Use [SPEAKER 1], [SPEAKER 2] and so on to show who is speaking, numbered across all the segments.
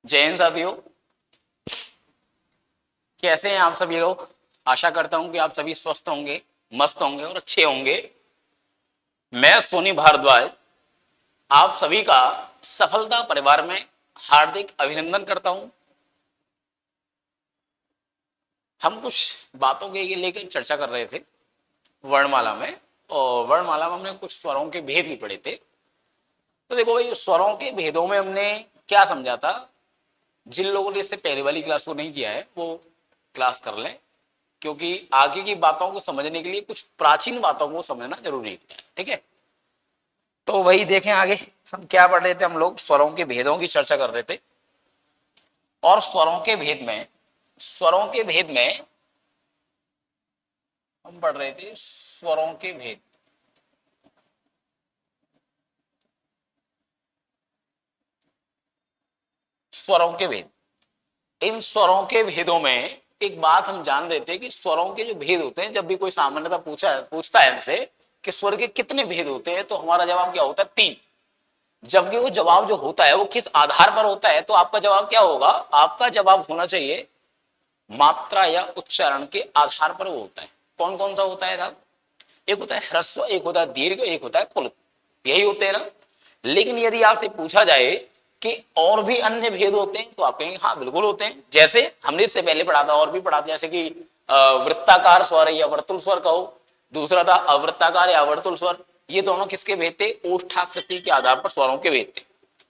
[SPEAKER 1] जय हिंद साथियों। कैसे हैं आप सभी लोग। आशा करता हूं कि आप सभी स्वस्थ होंगे, मस्त होंगे और अच्छे होंगे। मैं सोनी भारद्वाज आप सभी का सफलता परिवार में हार्दिक अभिनंदन करता हूं। हम कुछ बातों के लेकर चर्चा कर रहे थे वर्णमाला में, और वर्णमाला में हमने कुछ स्वरों के भेद भी पढ़े थे। तो देखो भाई, स्वरों के भेदों में हमने क्या समझा था। जिन लोगों ने इससे पहले वाली क्लास को नहीं किया है वो क्लास कर लें, क्योंकि आगे की बातों को समझने के लिए कुछ प्राचीन बातों को समझना जरूरी है। ठीक है, तो वही देखें आगे हम क्या पढ़ रहे थे। हम लोग स्वरों के भेदों की चर्चा कर रहे थे, और स्वरों के भेद में हम पढ़ रहे थे स्वरों के भेद। स्वरों के भेद, इन स्वरों के भेदों में एक बात हम जान रहे थे कि स्वरों के जो भेद होते हैं, जब भी कोई सामान्यतः पूछता है हमसे कि स्वर के कितने भेद होते हैं, तो हमारा जवाब क्या होता है? 3। जबकि वो जवाब जो होता है वो किस आधार पर होता है, तो आपका जवाब क्या होगा? आपका जवाब होना चाहिए मात्रा या उच्चारण के आधार पर वो होता है। कौन कौन सा होता है साहब? एक होता है ह्रस्व, एक होता है दीर्घ, एक होता है पुल्ल। यही होते हैं ना। लेकिन यदि आपसे पूछा जाए कि और भी अन्य भेद होते हैं, तो आप कहेंगे हाँ बिल्कुल होते हैं। जैसे हमने इससे पहले पढ़ा था, और भी पढ़ा था, जैसे कि वृत्ताकार स्वर या वर्तुल स्वर कहो, दूसरा था अवृत्ताकार या वर्तुल स्वर। ये दोनों किसके भेद थे? ओष्ठाकृति के आधार पर स्वरों के भेद थे।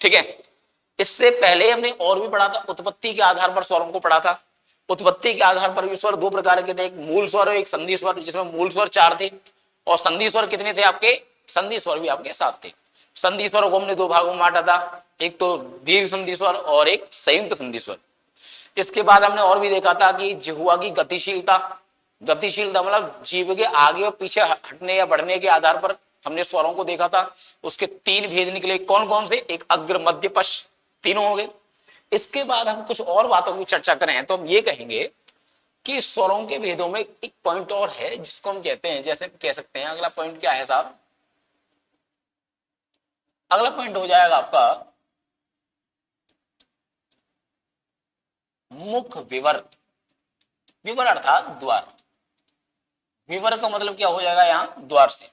[SPEAKER 1] ठीक है, इससे पहले हमने और भी पढ़ा था, उत्पत्ति के आधार पर स्वरों को पढ़ा था। उत्पत्ति के आधार पर भी स्वर दो प्रकार के थे, एक मूल स्वर और एक संधि स्वर, जिसमें मूल स्वर 4 थे और संधि स्वर कितने थे आपके? संधि स्वर भी आपके 7 थे। संधि स्वर को हमने 2 भागों में बांटा था, एक तो दीर्घ संधि स्वर और एक संयुक्त संधि स्वर। इसके बाद हमने और भी देखा था कि जिह्वा की गतिशीलता, गतिशीलता मतलब जीभ के आगे और पीछे हटने या बढ़ने के आधार पर हमने स्वरों को देखा था। उसके 3 भेद निकले। कौन कौन से? एक अग्र, मध्य, पश्च, तीनों हो गए। इसके बाद हम कुछ और बातों की चर्चा करें तो हम ये कहेंगे कि स्वरों के भेदों में एक पॉइंट और है जिसको हम कहते हैं, जैसे कह सकते हैं, अगला पॉइंट क्या है साहब? अगला पॉइंट हो जाएगा आपका मुख विवर। विवर अर्थात द्वार। विवर का मतलब क्या हो जाएगा यहां? द्वार से।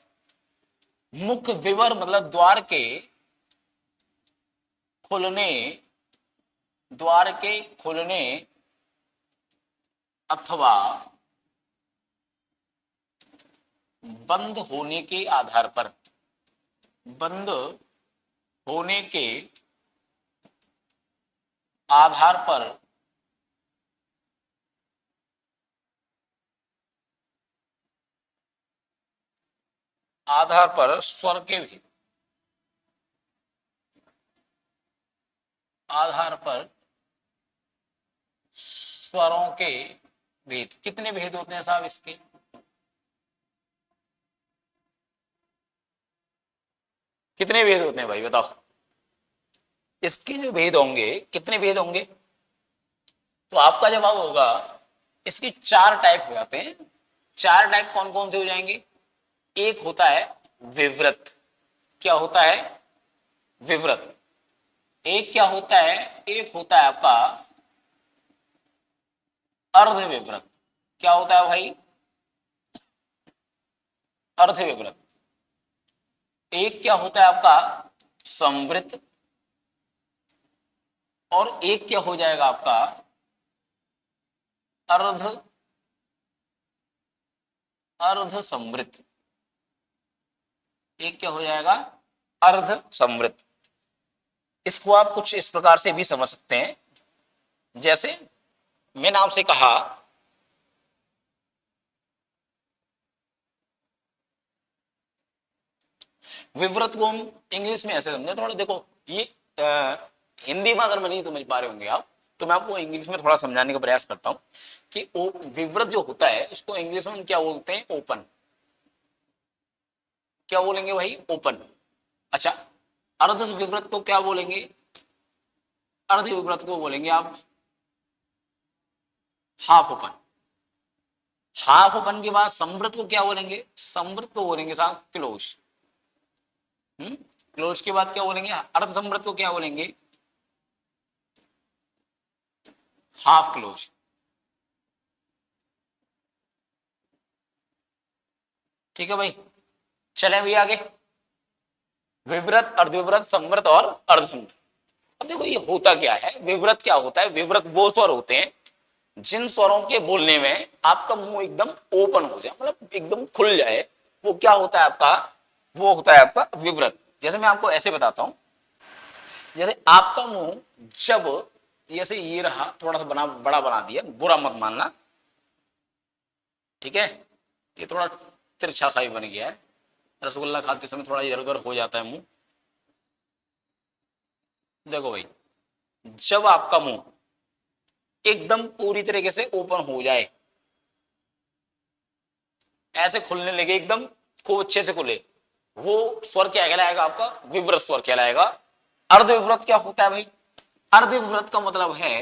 [SPEAKER 1] मुख विवर मतलब द्वार के खुलने, द्वार के खुलने अथवा बंद होने के आधार पर, बंद होने के आधार पर स्वर के भी आधार पर स्वरों के भेद। कितने भेद होते हैं साहब इसके? कितने भेद होते हैं भाई बताओ? इसके जो भेद होंगे, कितने भेद होंगे? तो आपका जवाब होगा इसकी 4 टाइप हो जाते हैं। 4 टाइप कौन कौन से हो जाएंगे? एक होता है विवृत। क्या होता है? विवृत। एक क्या होता है? एक होता है आपका अर्ध विवृत। क्या होता है भाई? अर्ध विवृत। एक क्या होता है आपका? संवृत। और एक क्या हो जाएगा आपका? अर्ध अर्ध संवृत। एक क्या हो जाएगा? अर्ध संवृत। इसको आप कुछ इस प्रकार से भी समझ सकते हैं, जैसे मैंने आपसे कहा विवृत को हम इंग्लिश में ऐसे समझे। थोड़ा देखो ये हिंदी में अगर मैं नहीं समझ पा रहे होंगे आप, तो मैं आपको इंग्लिश में थोड़ा समझाने का प्रयास करता हूं कि विवृत जो होता है उसको इंग्लिश में हम क्या बोलते हैं? ओपन। क्या बोलेंगे भाई? ओपन। अच्छा, अर्ध विवृत को क्या बोलेंगे? अर्ध विवृत को बोलेंगे आप हाफ ओपन। हाफ ओपन के बाद संवृत को क्या बोलेंगे? संवृत को बोलेंगे साहब क्लोज। क्लोज के बाद क्या बोलेंगे? अर्ध संवृत को क्या बोलेंगे? Half close. ठीक है भाई, चलें भी आगे। विवृत, अर्धविवृत, संवृत और अर्धसंवृत। अब देखो ये होता क्या है, विवृत क्या होता है? विवृत वो स्वर होते हैं जिन स्वरों के बोलने में आपका मुंह एकदम ओपन हो जाए, मतलब एकदम खुल जाए, वो क्या होता है आपका? वो होता है आपका विवृत। जैसे मैं आपको ऐसे बताता हूं, जैसे आपका मुंह जब जैसे ये रहा, थोड़ा सा बड़ा बना दिया, बुरा मत मानना, ठीक है? ये थोड़ा तिरछा सा ही बन गया है, रसगुल्ला खाते समय थोड़ा इधर उधर हो जाता है मुंह। देखो भाई, जब आपका मुंह एकदम पूरी तरीके से ओपन हो जाए, ऐसे खुलने लगे, एकदम खूब अच्छे से खुले, वो स्वर क्या कहलाएगा? आपका विवृत स्वर कहलाएगा। अर्धविवृत क्या होता है भाई? अर्धविवृत का मतलब है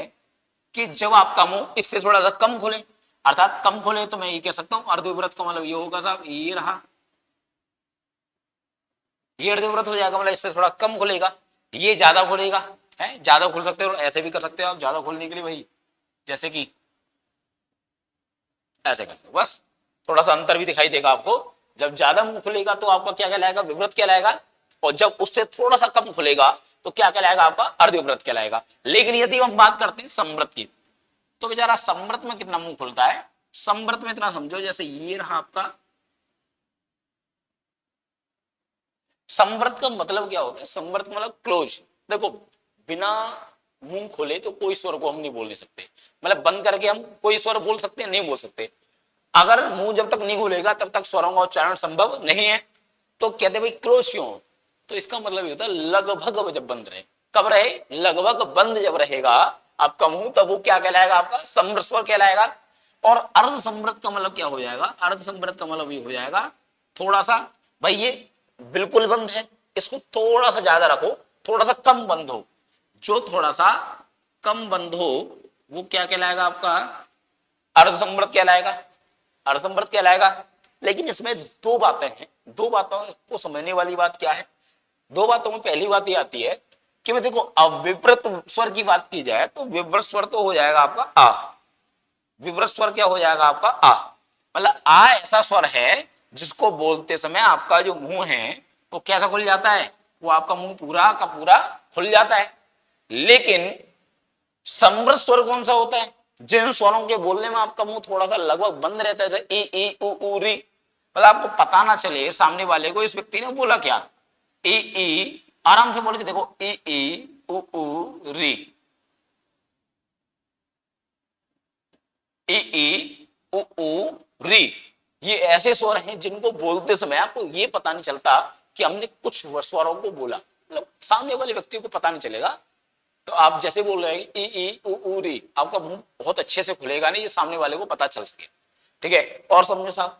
[SPEAKER 1] कि जब आपका मुंह इससे थोड़ा सा कम खुले, अर्थात कम खुले, तो मैं ये कह सकता हूं अर्धविवृत का मतलब ये होगा साहब, ये रहा, ये अर्धविवृत हो जाएगा, मतलब इससे थोड़ा कम खुलेगा, ये ज्यादा खुलेगा, है ज्यादा खुल सकते हो, ऐसे भी कर सकते हो आप ज्यादा खोलने के लिए भाई, जैसे कि ऐसे कर लो, बस थोड़ा सा अंतर भी दिखाई देगा आपको। जब ज्यादा मुंह खुलेगा तो आपका क्या कहलाएगा? विवृत कहलाएगा, और जब उससे थोड़ा सा कम खुलेगा तो क्या कहलाएगा? आपका अर्धविवृत कहलाएगा। लेकिन यदि हम बात करते हैं संवृत की, तो बेचारा संवृत में कितना मुंह खुलता है? संवृत में इतना समझो, जैसे ये रहा आपका। संवृत का मतलब क्या होता है? संवृत मतलब क्लोज। देखो, बिना मुंह खोले तो कोई स्वर को हम नहीं बोल नहीं सकते, मतलब बंद करके हम कोई स्वर बोल सकते हैं? नहीं बोल सकते। अगर मुंह जब तक नहीं खुलेगा तब तक स्वरों का उच्चारण संभव नहीं है। तो कहते भाई क्लोज क्यों? तो इसका मतलब ये होता है लगभग जब बंद रहे। कब रहे? लगभग बंद जब रहेगा आपका मुंह, तब वो क्या कहलाएगा? आपका संवृत स्वर कहलाएगा। और अर्ध संवृत का मतलब क्या हो जाएगा? अर्ध संवृत का मतलब ये हो जाएगा थोड़ा सा, भाई ये बिल्कुल बंद है, इसको थोड़ा सा ज्यादा रखो, थोड़ा सा कम बंद हो। जो थोड़ा सा कम बंद हो वो क्या कहलाएगा? आपका अर्ध संवृत कहलाएगा, अर्ध संवृत कहलाएगा। लेकिन इसमें दो बातें हैं, दो बातों को समझने वाली बात क्या है? दो बातों में पहली बात ये आती है कि मैं देखो, अब विवृत स्वर की बात की जाए तो विवृत स्वर तो हो जाएगा आपका आ। विवृत स्वर क्या हो जाएगा? आपका आ। मतलब आ ऐसा स्वर है जिसको बोलते समय आपका जो मुंह है वो कैसा खुल जाता है? वो आपका मुंह पूरा का पूरा खुल जाता है। लेकिन संवृत स्वर कौन सा होता है? जिन स्वरों के बोलने में आपका मुंह थोड़ा सा लगभग बंद रहता है, जैसे ई ई उ उ री, मतलब आपको पता ना चले सामने वाले को इस व्यक्ति ने बोला क्या। ई ई आराम से बोल के देखो, ई ई उ उ री, ई ई उ उ री, ये ऐसे स्वर हैं जिनको बोलते समय आपको ये पता नहीं चलता कि हमने कुछ स्वरों को बोला, मतलब सामने वाले व्यक्ति को पता नहीं चलेगा। तो आप जैसे बोल रहे हैं ई ई उ उ री, आपका मुंह बहुत अच्छे से खुलेगा नहीं, ये सामने वाले को पता चल सके। ठीक है, और समझो साहब,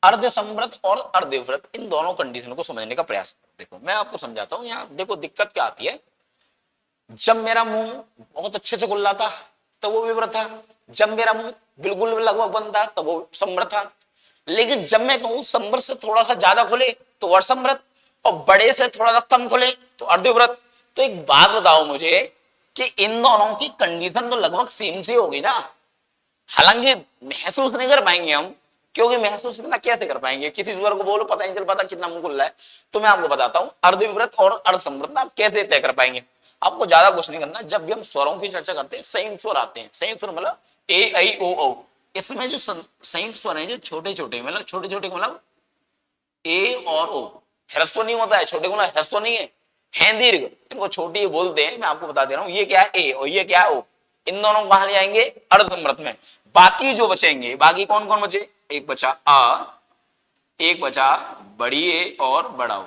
[SPEAKER 1] अर्ध संवृत और अर्धविवृत, इन दोनों कंडीशन को समझने का प्रयास करो। देखो मैं आपको समझाता हूं, यहाँ देखो दिक्कत क्या आती है। जब मेरा मुंह बहुत अच्छे से खुला था तो वो विवृत था, जब मेरा मुंह बिल्कुल लगभग बंद था तो वो संवृत था। लेकिन जब मैं कहूं संवृत से थोड़ा सा ज्यादा खुले तो वर्षमृत, और बड़े से थोड़ा सा कम खुले तो अर्धविवृत। तो एक बात बताओ मुझे कि इन दोनों की कंडीशन तो लगभग सेम सी होगी ना। हालांकि महसूस नहीं कर पाएंगे हम, क्योंकि महसूस इतना कैसे कर पाएंगे? किसी स्वर को बोलो पता नहीं चल पाता कितना मुंह खुल रहा है। तो मैं आपको बताता हूं अर्धविवृत और अर्धसंवृत आप कैसे तय कर पाएंगे। आपको ज्यादा कुछ नहीं करना। जब भी हम स्वरों की चर्चा करते हैं, संयुक्त स्वर आते हैं। संयुक्त स्वर मतलब ए आई ओ औ। इसमें जो संयुक्त स्वर है, जो छोटे छोटे, मतलब छोटे छोटे मतलब ए और ओ, ह्रस्व नहीं होता है, छोटे को ना ह्रस्व नहीं है दीर्घ, इनको छोटी बोलते हैं। मैं आपको बता दे रहा हूं, ये क्या है ए और ये क्या है ओ। इन दोनों को कहां ले आएंगे? अर्धसंवृत में। बाकी जो बचेंगे, बाकी कौन कौन बचे? एक बचा आ, एक बचा बड़ी ए और बड़ा ओ।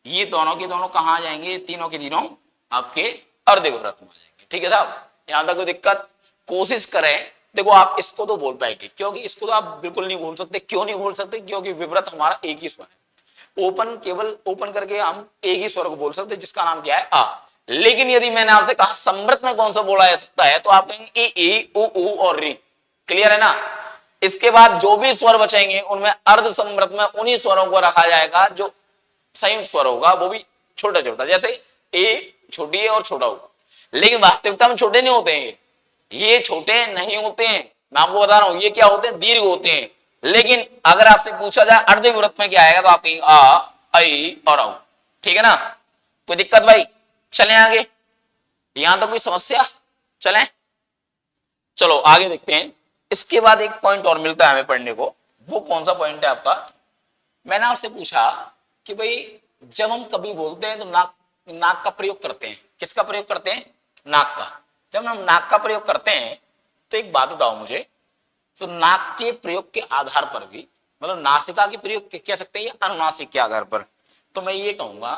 [SPEAKER 1] ये दोनों के दोनों कहां आ जाएंगे? तीनों के तीनों आपके अर्धविवृत में आ जाएंगे। ठीक है साहब, यहां तक कोई दिक्कत? कोशिश करें। देखो आप इसको तो बोल पाएंगे, क्योंकि इसको तो आप बिल्कुल नहीं बोल सकते। क्यों नहीं बोल सकते? क्योंकि विवृत हमारा एक ही स्वर है। ओपन, केवल ओपन करके हम एक ही स्वर को बोल सकते हैं, जिसका नाम क्या है? आ। लेकिन यदि मैंने आपसे कहा संवृत में कौन सा बोला जा सकता है, तो आप कहेंगे ए ए उ उ और री। क्लियर है ना? इसके बाद जो भी स्वर बचेंगे उनमें अर्ध संवृत में उन्हीं स्वरों को रखा जाएगा जो संयुक्त स्वर होगा, वो भी छोटा छोटा। जैसे ए छोटी है और छोटा होगा, लेकिन वास्तविकता में छोटे नहीं होते हैं। ये छोटे नहीं होते हैं, मैं आपको बता रहा हूं, ये क्या होते हैं, दीर्घ होते हैं। लेकिन अगर आपसे पूछा जाए अर्धविवृत में क्या आएगा, तो आप कहेंगे आ, ऐ और औ। ठीक है ना, कोई दिक्कत भाई? चलें आगे, यहां तो कोई समस्या? चलें, चलो आगे देखते हैं। इसके बाद एक पॉइंट और मिलता है हमें पढ़ने को, वो कौन सा पॉइंट है आपका? मैंने आपसे पूछा कि भाई जब हम कभी बोलते हैं तो नाक, नाक का प्रयोग करते हैं, किसका प्रयोग करते हैं, नाक का। जब हम नाक का प्रयोग करते हैं तो एक बात बताओ मुझे, तो नाक के प्रयोग के आधार पर भी, मतलब नासिका के प्रयोग कह सकते हैं या अनुनासिक के आधार पर, तो मैं ये कहूंगा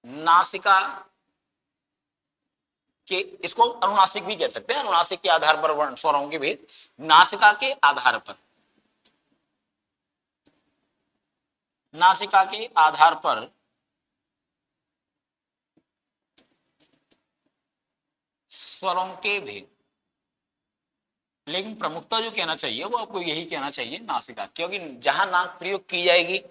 [SPEAKER 1] नासिका के, इसको अनुनासिक भी कह सकते हैं, अनुनासिक के आधार पर वर्ण स्वरों के भेद, नासिका के आधार पर, नासिका के आधार पर स्वरों के भेद। लेकिन प्रमुखता जो कहना चाहिए वो आपको यही कहना चाहिए नासिका, क्योंकि जहां नाक प्रयोग की जाएगी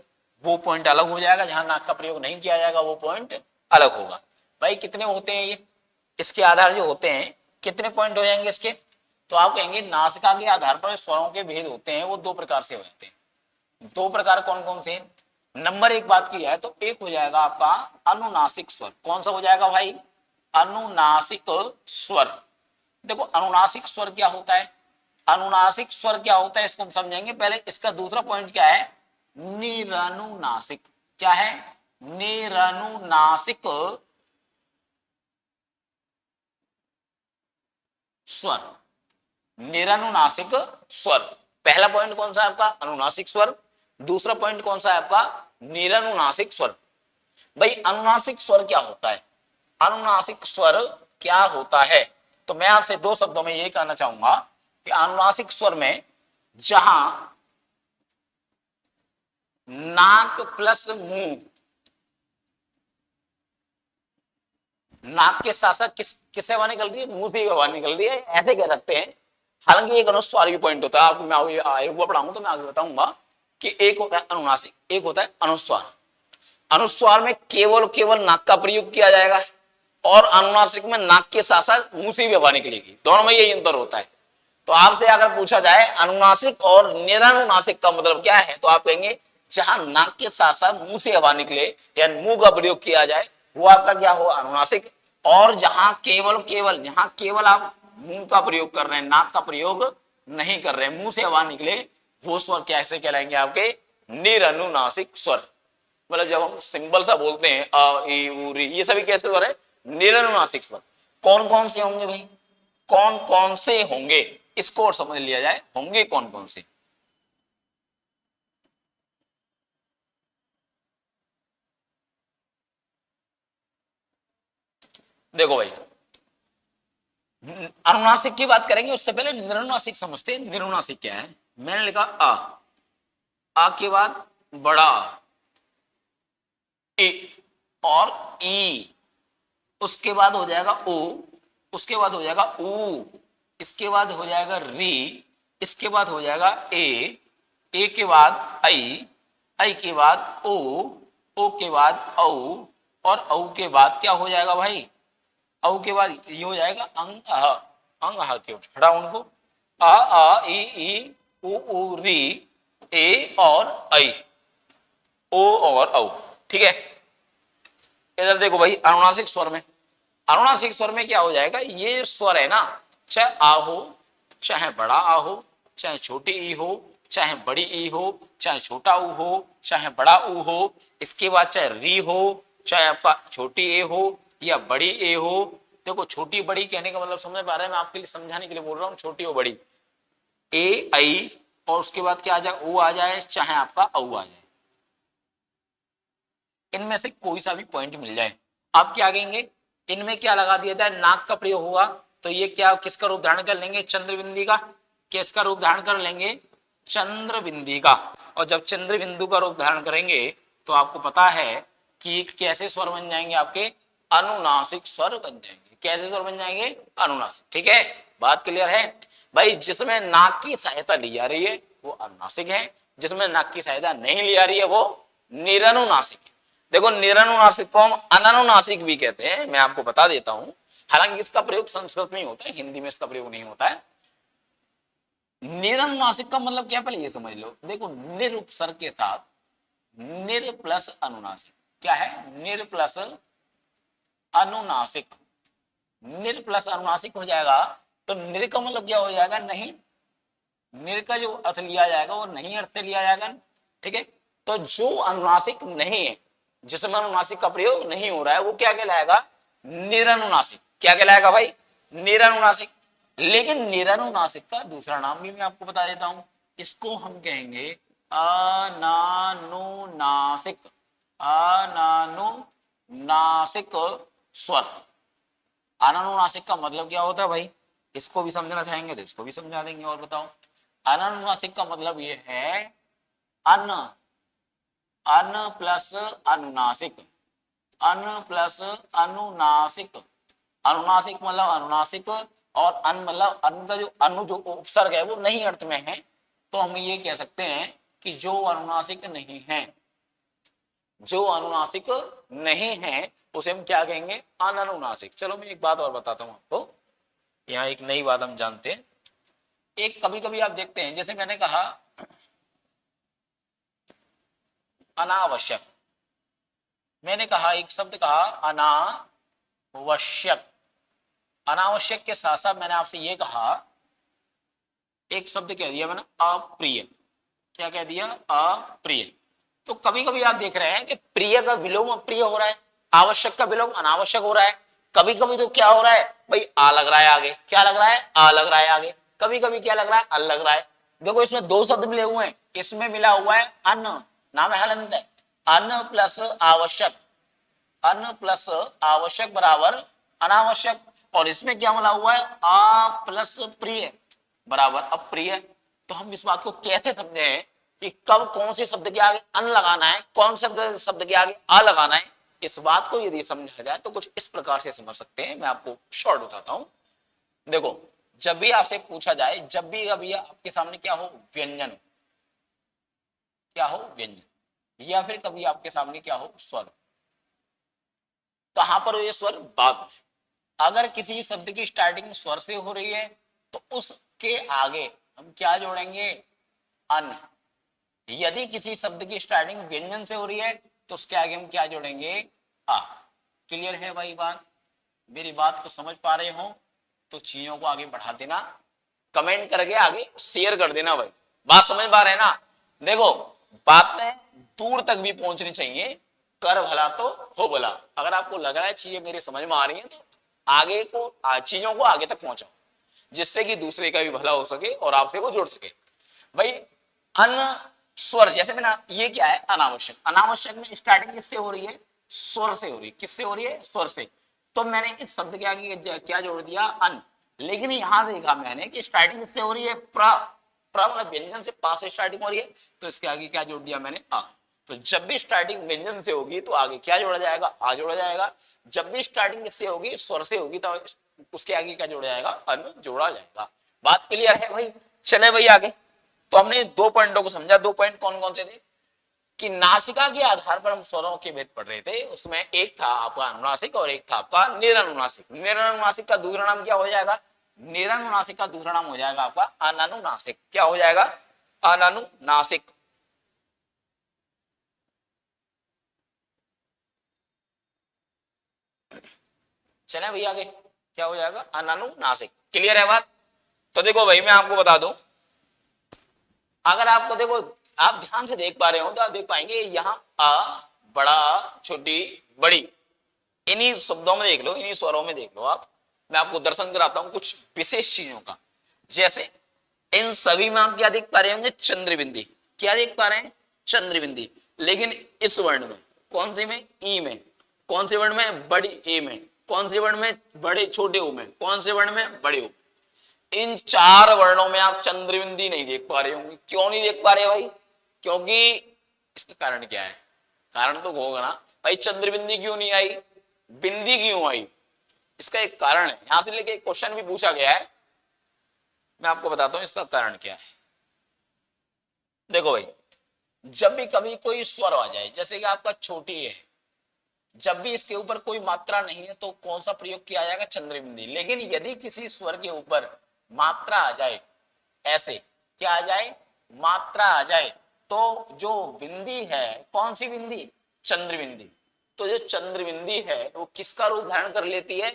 [SPEAKER 1] वो पॉइंट अलग हो जाएगा, जहां नाक का प्रयोग नहीं किया जाएगा वो पॉइंट अलग होगा। भाई कितने होते हैं ये, इसके आधार जो होते हैं कितने पॉइंट हो जाएंगे इसके, तो आप कहेंगे नासिका के आधार पर स्वरों के भेद होते हैं वो दो प्रकार से हो जाते हैं। दो प्रकार कौन कौन से? नंबर एक बात की है तो एक हो जाएगा आपका अनुनासिक स्वर। कौन सा हो जाएगा भाई? अनुनासिक स्वर। देखो अनुनासिक स्वर क्या होता है, अनुनासिक स्वर क्या होता है इसको हम समझेंगे। पहले इसका दूसरा पॉइंट क्या है, निरनुनासिक। क्या है? निरनुनासिक स्वर, निरनुनासिक स्वर। पहला पॉइंट कौन सा है आपका? अनुनासिक स्वर। दूसरा पॉइंट कौन सा है आपका? निरनुनासिक स्वर। भाई अनुनासिक स्वर क्या होता है, अनुनासिक स्वर क्या होता है, तो मैं आपसे दो शब्दों में यही कहना चाहूंगा कि अनुनासिक स्वर में जहां नाक प्लस मुंह, नाक के साथ साथ किससे हवा निकल रही है, मुंह से हवा निकल रही है, ऐसे कह सकते हैं। हालांकि एक अनुस्वार भी पॉइंट होता है, आपको मैं आगे पढ़ाऊंगा तो मैं आगे बताऊंगा कि एक होता है अनुनासिक, एक होता है अनुस्वार। अनुस्वार में केवल केवल नाक का प्रयोग किया जाएगा और अनुनासिक में नाक के साथ साथ मुंह से भी हवा निकलेगी, दोनों में यही अंतर होता है। तो आपसे अगर पूछा जाए अनुनासिक और निरनुनासिक का मतलब क्या है, तो आप कहेंगे जहां नाक के साथ साथ मुंह से हवा निकले या मुंह का प्रयोग किया जाए वो आपका क्या हो, अनुनासिक। और जहां केवल केवल, जहां केवल आप मुंह का प्रयोग कर रहे हैं, नाक का प्रयोग नहीं कर रहे हैं, मुंह से हवा निकले, वो स्वर कैसे कहलाएंगे आपके? निरनुनासिक स्वर। मतलब जब हम सिंबल सा बोलते हैं अ ई उ री, ये सभी कैसे स्वर है? निरनुनासिक स्वर। कौन कौन से होंगे भाई, कौन कौन से होंगे, इसको और समझ लिया जाए, होंगे कौन कौन से। देखो भाई अनुनासिक की बात करेंगे उससे पहले निरनुनासिक समझते हैं। निरनुनासिक क्या है? मैंने लिखा आ के बाद बड़ा ए और ई, उसके बाद हो जाएगा ओ, उसके बाद हो जाएगा ऊ, इसके बाद हो जाएगा री, इसके बाद हो जाएगा ए के बाद आई के बाद ओ के बाद औ, और औ के बाद क्या हो जाएगा भाई? औ के बाद ये हो जाएगा अंग के हटा उनको, आ ई उ री, ए और आई, ओ और औ। ठीक है, इधर देखो भाई अनुनासिक स्वर में, अनुनासिक स्वर में क्या हो जाएगा, ये स्वर है ना, चाहे आ हो, चाहे बड़ा आ हो, चाहे छोटी ई हो, चाहे बड़ी ई हो, चाहे छोटा ऊ हो, चाहे बड़ा ऊ हो, इसके बाद चाहे री हो, चाहे आपका छोटी ए हो या बड़ी ए हो। देखो छोटी बड़ी कहने का मतलब समझ पा रहे हैं, मैं आपके लिए समझाने के लिए बोल रहा हूँ, छोटी हो बड़ी, ए आई और उसके बाद क्या आ जाए, ओ आ जाए, चाहे आपका औ आ जाए, इनमें से कोई सा भी पॉइंट मिल जाए, आप क्या कहेंगे, इनमें क्या लगा दिया जाए, नाक का प्रयोग होगा, तो ये क्या किसका रूप धारण कर लेंगे, चंद्र बिंदी का। किसका रूप धारण कर लेंगे? चंद्र बिंदी का। और जब चंद्र बिंदु का रूप धारण करेंगे तो आपको पता है कि कैसे स्वर बन जाएंगे आपके? अनुनासिक स्वर बन जाएंगे। कैसे स्वर बन जाएंगे? अनुनासिक। ठीक है, बात क्लियर है भाई। जिसमें नाक की सहायता ली जा रही है वो अनुनासिक है, जिसमें नाक की सहायता नहीं ली जा रही है वो निरनुनासिक है। देखो निरनुनासिक को हम अनानुनासिक भी कहते हैं, मैं आपको बता देता हूं। हालांकि इसका प्रयोग संस्कृत में ही होता है, हिंदी में इसका प्रयोग नहीं होता है। निरनुनासिक का मतलब क्या, पहले ये समझ लो। देखो निर उपसर्ग के साथ निर प्लस अनुनासिक, क्या है, निर प्लस अनुनासिक। निर प्लस अनुनासिक हो जाएगा तो निर का मतलब क्या हो जाएगा, नहीं। निर का जो अर्थ लिया जाएगा वो नहीं अर्थ से लिया जाएगा, ठीक है। तो जो अनुनासिक नहीं है, जिसमें अनुनासिक का प्रयोग नहीं हो रहा है, वो क्या कहलाएगा, निरनुनासिक। क्या कहलाएगा भाई, निरनुनासिक। लेकिन निरनुनासिक का दूसरा नाम भी मैं आपको बता देता हूं, इसको हम कहेंगे अनानुनासिक। अनानुनासिक स्वर। अनानुनासिक का मतलब क्या होता है भाई, इसको भी समझना चाहेंगे तो इसको भी समझा देंगे। और बताओ, अनानुनासिक का मतलब ये है अन, अन प्लस अनुनासिक, अन प्लस अनुनासिक। अनुनासिक मतलब अनुनासिक, और अन मतलब अन का जो अनु जो उपसर्ग है वो नहीं अर्थ में है, तो हम ये कह सकते हैं कि जो अनुनासिक नहीं है, जो अनुनासिक नहीं है उसे हम क्या कहेंगे, अनानुनासिक। चलो मैं एक बात और बताता हूं आपको, यहाँ एक नई बात हम जानते हैं। एक कभी कभी आप देखते हैं, जैसे मैंने कहा अनावश्यक, मैंने कहा एक शब्द कहा अनावश्यक। अनावश्यक के साथ साथ मैंने आपसे ये कहा, एक शब्द कह दिया मैंने अप्रिय। क्या कह दिया, अप्रिय। तो कभी कभी आप देख रहे हैं कि प्रिय का विलोम अप्रिय हो रहा है, आवश्यक का विलोम अनावश्यक हो रहा है। कभी कभी तो क्या हो रहा है भाई, आ लग रहा है आगे, क्या लग रहा है, आ लग रहा है आगे। कभी कभी क्या लग रहा है, अल लग रहा है। देखो इसमें दो शब्द मिले हुए हैं, इसमें मिला हुआ है अन, नाम है हलंत है, अन प्लस आवश्यक, अन प्लस आवश्यक बराबर अनावश्यक। और इसमें क्या मिला हुआ है, आ प्लस प्रिय बराबर अप्रिय। तो हम इस बात को कैसे समझे कि कब कौन से शब्द के आगे अन लगाना है, कौन से शब्द के आगे आ लगाना है, इस बात को यदि समझा जाए तो कुछ इस प्रकार से समझ सकते हैं। मैं आपको शॉर्ट बताता हूं। देखो जब भी आपसे पूछा जाए, जब भी अभी आपके सामने क्या हो, व्यंजन, क्या हो व्यंजन, या फिर कभी आपके सामने क्या हो, स्वर। कहां पर हो ये स्वर, बाद। अगर किसी शब्द की स्टार्टिंग स्वर से हो रही है तो उसके आगे हम क्या जोड़ेंगे, अन। यदि किसी शब्द की स्टार्टिंग व्यंजन से हो रही है तो उसके आगे हम क्या जोड़ेंगे, आ। क्लियर है भाई बात, मेरी बात को समझ पा रहे हो तो चीजों को आगे बढ़ा देना, कमेंट करके आगे शेयर कर देना भाई। बात समझ पा रहे हैं ना। देखो बातें दूर तक भी पहुंचनी चाहिए, कर भला तो हो भला। अगर आपको लग रहा है चीजें मेरी समझ में आ रही हैं तो आगे को, चीजों को आगे तक पहुंचाओ, जिससे कि दूसरे का भी भला हो सके और आपसे वो जुड़ सके भाई। अन स्वर, जैसे मैंने, ये क्या है, अनावश्यक। अनावश्यक में स्टार्टिंग किससे हो रही है, स्वर से हो रही है। किससे हो रही है, स्वर से। तो मैंने इस शब्द के आगे क्या जोड़ दिया, अन। लेकिन यहां देखा मैंने कि स्टार्टिंग किससे हो रही है, प्र। प्र मतलब व्यंजन से, पा से स्टार्टिंग हो रही है, तो इसके आगे क्या जोड़ दिया मैंने, आ। तो जब भी स्टार्टिंग व्यंजन से होगी तो आगे क्या जोड़ा जाएगा, आ जोड़ा जाएगा। जब भी स्टार्टिंग किससे होगी, स्वर से होगी, तो उसके आगे क्या जोड़ा जाएगा, अन जोड़ा जाएगा। बात क्लियर है भाई। चले भाई आगे। तो हमने दो पॉइंटों को समझा। दो पॉइंट कौन कौन से थे, कि नासिका के आधार पर हम स्वरों के भेद पढ़ रहे थे। उसमें एक था आपका अनुनासिक और एक था आपका निरनुनासिक। निरनुनासिक का दूसरा नाम क्या हो जाएगा, निरनुनासिक का दूसरा नाम हो जाएगा आपका अनानुनासिक। क्या हो जाएगा, अनानुनासिक। चले भैया आगे, क्या हो जाएगा, अनानुनासिक। क्लियर है बात। तो देखो भाई मैं आपको बता दूं, अगर आपको देखो, आप ध्यान से देख पा रहे हो तो आप देख पाएंगे यहाँ आ, बड़ा, छोटी, बड़ी, इन्हीं शब्दों में देख लो, इन्हीं स्वरों में देख लो आप। मैं आपको दर्शन कराता हूं कुछ विशेष चीजों का। जैसे इन सभी में आप क्या देख पा रहे होंगे, चंद्रबिंदी। क्या देख पा रहे हैं, चंद्रबिंदी। लेकिन इस वर्ण में, कौन से में, ई में, कौन से वर्ण में, बड़ी ए में, कौन से वर्ण में, बड़े छोटे ओ में, कौन से वर्ण में, बड़े ओ। इन चार वर्णों में आप चंद्रबिंदी नहीं देख पा रहे होंगे। क्यों नहीं देख पा रहे भाई, क्योंकि इसका कारण क्या है, कारण तो होगा ना भाई, चंद्रबिंदी क्यों नहीं आई, बिंदी क्यों आई। इसका एक कारण है, यहां से लेके एक क्वेश्चन भी पूछा गया है, मैं आपको बताता हूं इसका कारण क्या है। देखो भाई, जब भी कभी कोई स्वर आ जाए, जैसे कि आपका छोटी है, जब भी इसके ऊपर कोई मात्रा नहीं है तो कौन सा प्रयोग किया जाएगा, चंद्र बिंदी। लेकिन यदि किसी स्वर के ऊपर मात्रा आ जाए, ऐसे क्या आ जाए, मात्रा आ जाए, तो जो बिंदी है, कौन सी बिंदी, चंद्र बिंदी। तो जो चंद्र बिंदी है वो किसका रूप धारण कर लेती है,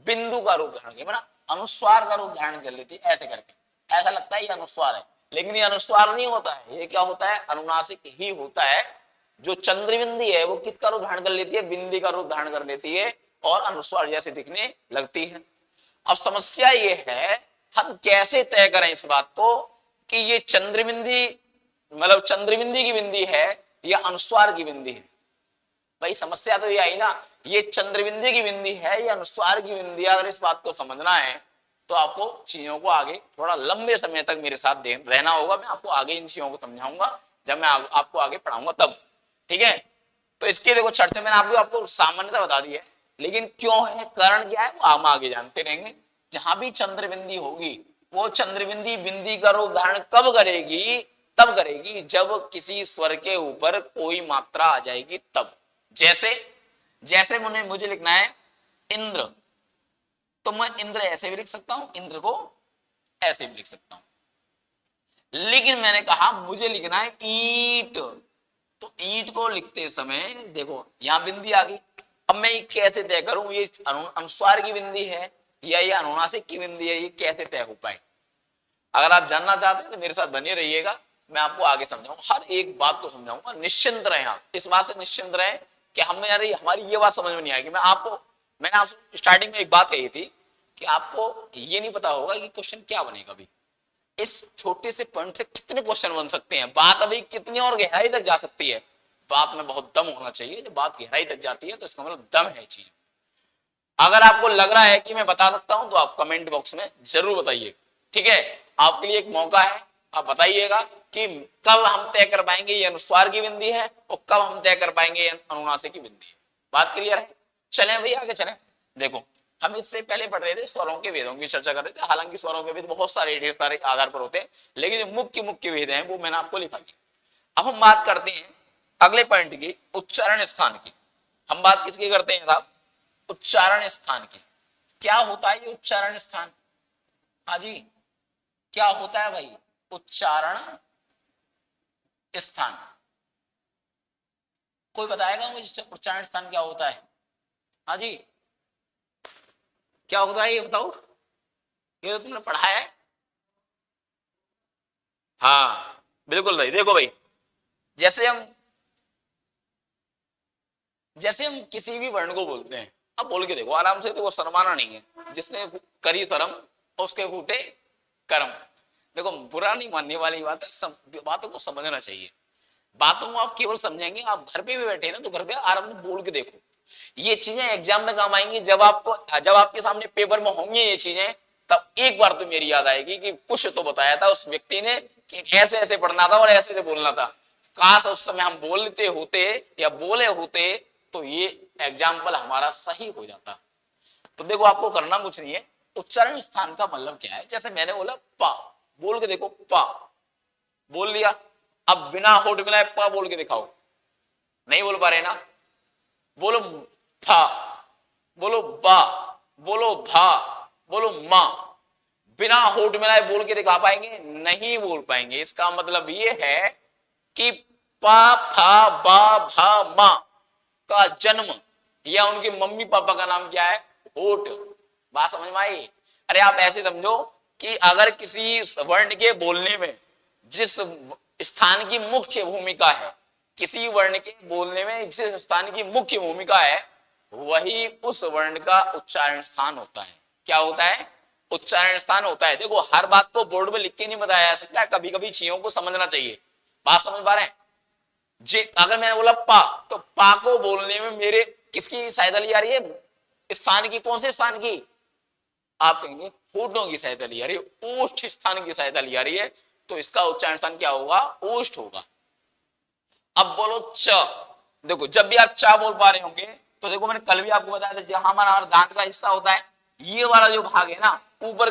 [SPEAKER 1] बिंदु का रूप धारण, मतलब अनुस्वार का रूप धारण कर लेती है। ऐसे करके ऐसा लगता है ये अनुस्वार है, लेकिन ये अनुस्वार नहीं होता है, ये क्या होता है, अनुनासिक ही होता है। जो चंद्र बिंदी है वो किसका रूप धारण कर लेती है, बिंदी का रूप धारण कर लेती है और अनुस्वार जैसे दिखने लगती है। अब समस्या ये है हम कैसे तय करें इस बात को कि ये चंद्र बिंदी, मतलब चंद्र बिंदी की बिंदी है या अनुस्वार की बिंदी है। भाई समस्या तो ये आई ना, ये चंद्र बिंदी की बिंदी है या अनुस्वार की बिंदी है। अगर इस बात को समझना है तो आपको चीजों को आगे थोड़ा लंबे समय तक मेरे साथ रहना होगा। मैं आपको आगे इन चीजों को समझाऊंगा जब मैं आपको आगे पढ़ाऊंगा तब, ठीक है। तो इसके देखो चर्चा मैंने आपको सामान्यता बता दी है, लेकिन क्यों है, कारण क्या है, वो हम आगे जानते रहेंगे। जहां भी चंद्र बिंदी होगी वो चंद्र बिंदी बिंदी का रूप धारण कब करेगी, तब करेगी जब किसी स्वर के ऊपर कोई मात्रा आ जाएगी तब। जैसे जैसे मुझे लिखना है इंद्र, तो मैं इंद्र ऐसे भी लिख सकता हूं, इंद्र को ऐसे भी लिख सकता हूं। लेकिन मैंने कहा मुझे लिखना है ईंट, तो ईंट को लिखते समय देखो यहां बिंदी आ गई। अब मैं ये कैसे तय करूं ये अनुस्वार की बिंदी है या ये अनुनासिक की बिंदी है, ये कैसे तय हो पाए। अगर आप जानना चाहते हैं तो मेरे साथ बने रहिएगा, मैं आपको आगे समझाऊंगा, हर एक बात को समझाऊंगा। निश्चिंत रहें आप, इस बात से निश्चिंत रहें कि हमारी ये बात समझ में नहीं आएगी। मैंने आपसे स्टार्टिंग में एक बात कही थी कि आपको ये नहीं पता होगा कि क्वेश्चन क्या बनेगा। अभी इस छोटे से पॉइंट से कितने क्वेश्चन बन सकते हैं, बात अभी कितनी और गहराई तक जा सकती है। बात में बहुत दम होना चाहिए, जब बात गहराई तक जाती है तो इसका मतलब दम है चीज। अगर आपको लग रहा है कि मैं बता सकता हूं तो आप कमेंट बॉक्स में जरूर बताइए, ठीक है। आपके लिए एक मौका है, आप बताइएगा कि कब हम तय कर पाएंगे ये अनुस्वार की बिंदी है और कब हम तय कर पाएंगे ये अनुनासिक की बिंदी है। बात क्लियर है। चलें भैया आगे चलें। देखो हम इससे पहले पढ़ रहे थे स्वरों के भेदों की चर्चा कर रहे थे। हालांकि स्वरों के भेद बहुत सारे ढेर सारे आधार पर होते हैं, लेकिन जो मुख्य भेद हैं वो मैंने आपको लिखा दिया। अब हम बात करते हैं अगले पॉइंट की, उच्चारण स्थान की। हम बात किसकी करते हैं साहब, उच्चारण स्थान की। क्या होता है ये उच्चारण स्थान, हाँ जी क्या होता है भाई उच्चारण स्थान, कोई बताएगा मुझे उच्चारण स्थान क्या होता है, हाँ जी क्या होता है ये बताओ, ये तो तुमने पढ़ा है। हाँ बिल्कुल भाई, देखो भाई जैसे हम किसी भी वर्ण को बोलते हैं, अब बोल के देखो आराम से, देखो शर्माना नहीं है, जिसने करी शर्म उसके फूटे कर्म। देखो बुरा नहीं मानने वाली बात है, बातों को समझना चाहिए। बातों को आप केवल समझेंगे, आप घर पे भी बैठे ना तो घर पे आराम से बोल के देखो, ये चीजें एग्जाम में काम आएंगी। जब आपके सामने पेपर में होंगी ये चीजें, तब एक बार तो मेरी याद आएगी कि कुछ तो बताया था उस व्यक्ति ने कि ऐसे ऐसे पढ़ना था और ऐसे ऐसे बोलना था। काश उस समय हम बोलते होते या बोले होते तो ये एग्जाम्पल हमारा सही हो जाता। तो देखो आपको करना कुछ नहीं है, उच्चारण स्थान का मतलब क्या है। जैसे मैंने बोला पा, बोल के देखो पा, बोल लिया। अब बिना होठ मिलाए पा बोल के दिखाओ, नहीं बोल पा रहे ना, बोलो फा, बोलो बा, बोलो भा, बोलो मां। बिना होठ मिलाए बोल के दिखा पाएंगे, नहीं बोल पाएंगे। इसका मतलब ये है कि पा फा बा भा मा का जन्म या उनके मम्मी पापा का नाम क्या है, होठ। बात समझ में आई। अरे आप ऐसे समझो कि अगर किसी वर्ण के बोलने में जिस स्थान की मुख्य भूमिका है, किसी वर्ण के बोलने में जिस स्थान की मुख्य भूमिका है, वही उस वर्ण का उच्चारण स्थान होता है। क्या होता है, उच्चारण स्थान होता है। देखो हर बात को बोर्ड में लिख के नहीं बताया जा सकता, कभी कभी चीजों को समझना चाहिए। बात समझ पा रहे हैं जी। अगर मैंने बोला पा, तो पा को बोलने में मेरे किसकी सहायता ली जा रही है, स्थान की। कौन से स्थान की, आप कहेंगे होठों की सहायता ली जा रही है, ओष्ठ स्थान की सहायता ली जा रही है, तो इसका उच्चारण स्थान क्या होगा, ओष्ठ होगा। अब बोलो च, देखो जब भी आप चा बोल पा रहे होंगे तो देखो मैंने कल भी आपको बताया था, जहां हमारा दांत का हिस्सा होता है, ये वाला जो भाग है ना ऊपर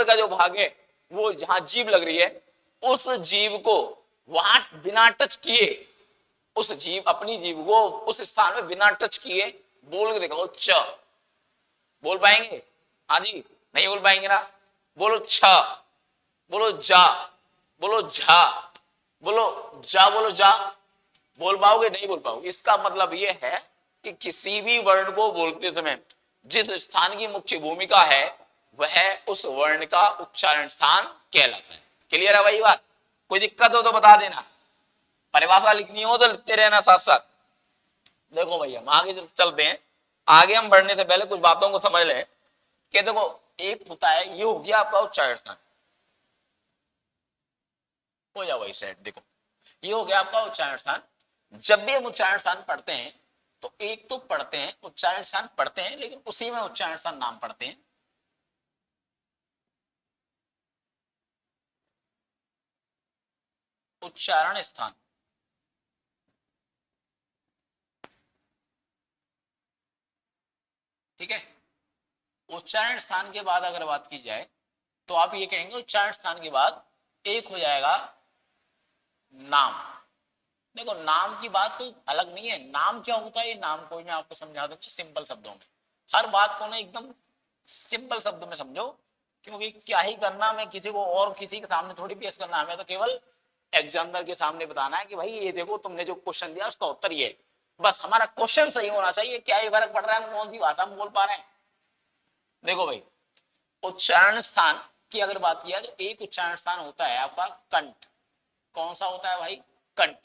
[SPEAKER 1] का जो भाग है, वो जहां जीभ लग रही है, उस जीभ को वहां बिना टच किए उस जीव, अपनी जीव को उस स्थान में बिना टच किए बोल के दिखाओ च। बोल पाएंगे? हाँ जी, नहीं बोल पाएंगे ना? बोलो छ, बोलो जा, बोलो झा, बोलो जा, बोलो जा। बोल पाओगे? नहीं बोल पाओगे। इसका मतलब यह है कि किसी भी वर्ण को बोलते समय जिस स्थान की मुख्य भूमिका है वह उस वर्ण का उच्चारण स्थान कहलाता है। क्लियर है भाई बात? कोई दिक्कत हो तो बता देना, परिभाषा लिखनी हो तो लिखते रहना साथ साथ। देखो भैया हम आगे चलते हैं। आगे हम बढ़ने से पहले कुछ बातों को समझ लें कि देखो एक होता है, ये हो गया आपका उच्चारण स्थान, हो जाओ भाई सेट। देखो ये हो गया आपका उच्चारण स्थान। जब भी हम उच्चारण स्थान पढ़ते हैं तो एक तो पढ़ते हैं उच्चारण स्थान पढ़ते हैं, लेकिन उसी में उच्चारण स्थान नाम पढ़ते हैं। उच्चारण स्थान, ठीक है। उच्चारण स्थान के बाद अगर बात की जाए तो आप ये कहेंगे उच्चारण स्थान के बाद एक हो जाएगा नाम। देखो नाम की बात कोई अलग नहीं है। नाम क्या होता है, ये नाम को मैं आपको समझा दूंगा सिंपल शब्दों में। हर बात को ना एकदम सिंपल शब्दों में समझो, क्योंकि क्या ही करना, मैं किसी को और किसी के सामने थोड़ी पेश करना, हमें तो केवल एग्जामिनर के सामने बताना है कि भाई ये देखो तुमने जो क्वेश्चन दिया उसका उत्तर ये है। बस हमारा क्वेश्चन सही होना चाहिए, क्या ही फर्क पड़ रहा है हम कौन सी भाषा में बोल पा रहे हैं। देखो भाई उच्चारण स्थान की अगर बात किया तो एक उच्चारण स्थान होता है आपका कंठ। कौन सा होता है भाई? कंठ।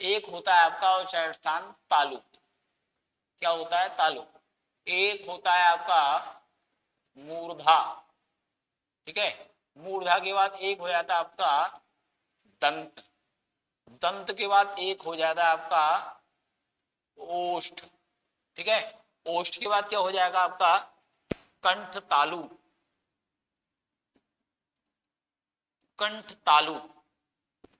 [SPEAKER 1] एक होता है आपका उच्चारण स्थान तालु। क्या होता है? तालु। एक होता है आपका मूर्धा, ठीक है। मूर्धा के बाद एक हो जाता है आपका दंत। दंत के बाद एक हो जाता है आपका ओष्ठ, ठीक है। ओष्ठ के बाद क्या हो जाएगा आपका कंठ तालु। कंठ तालु।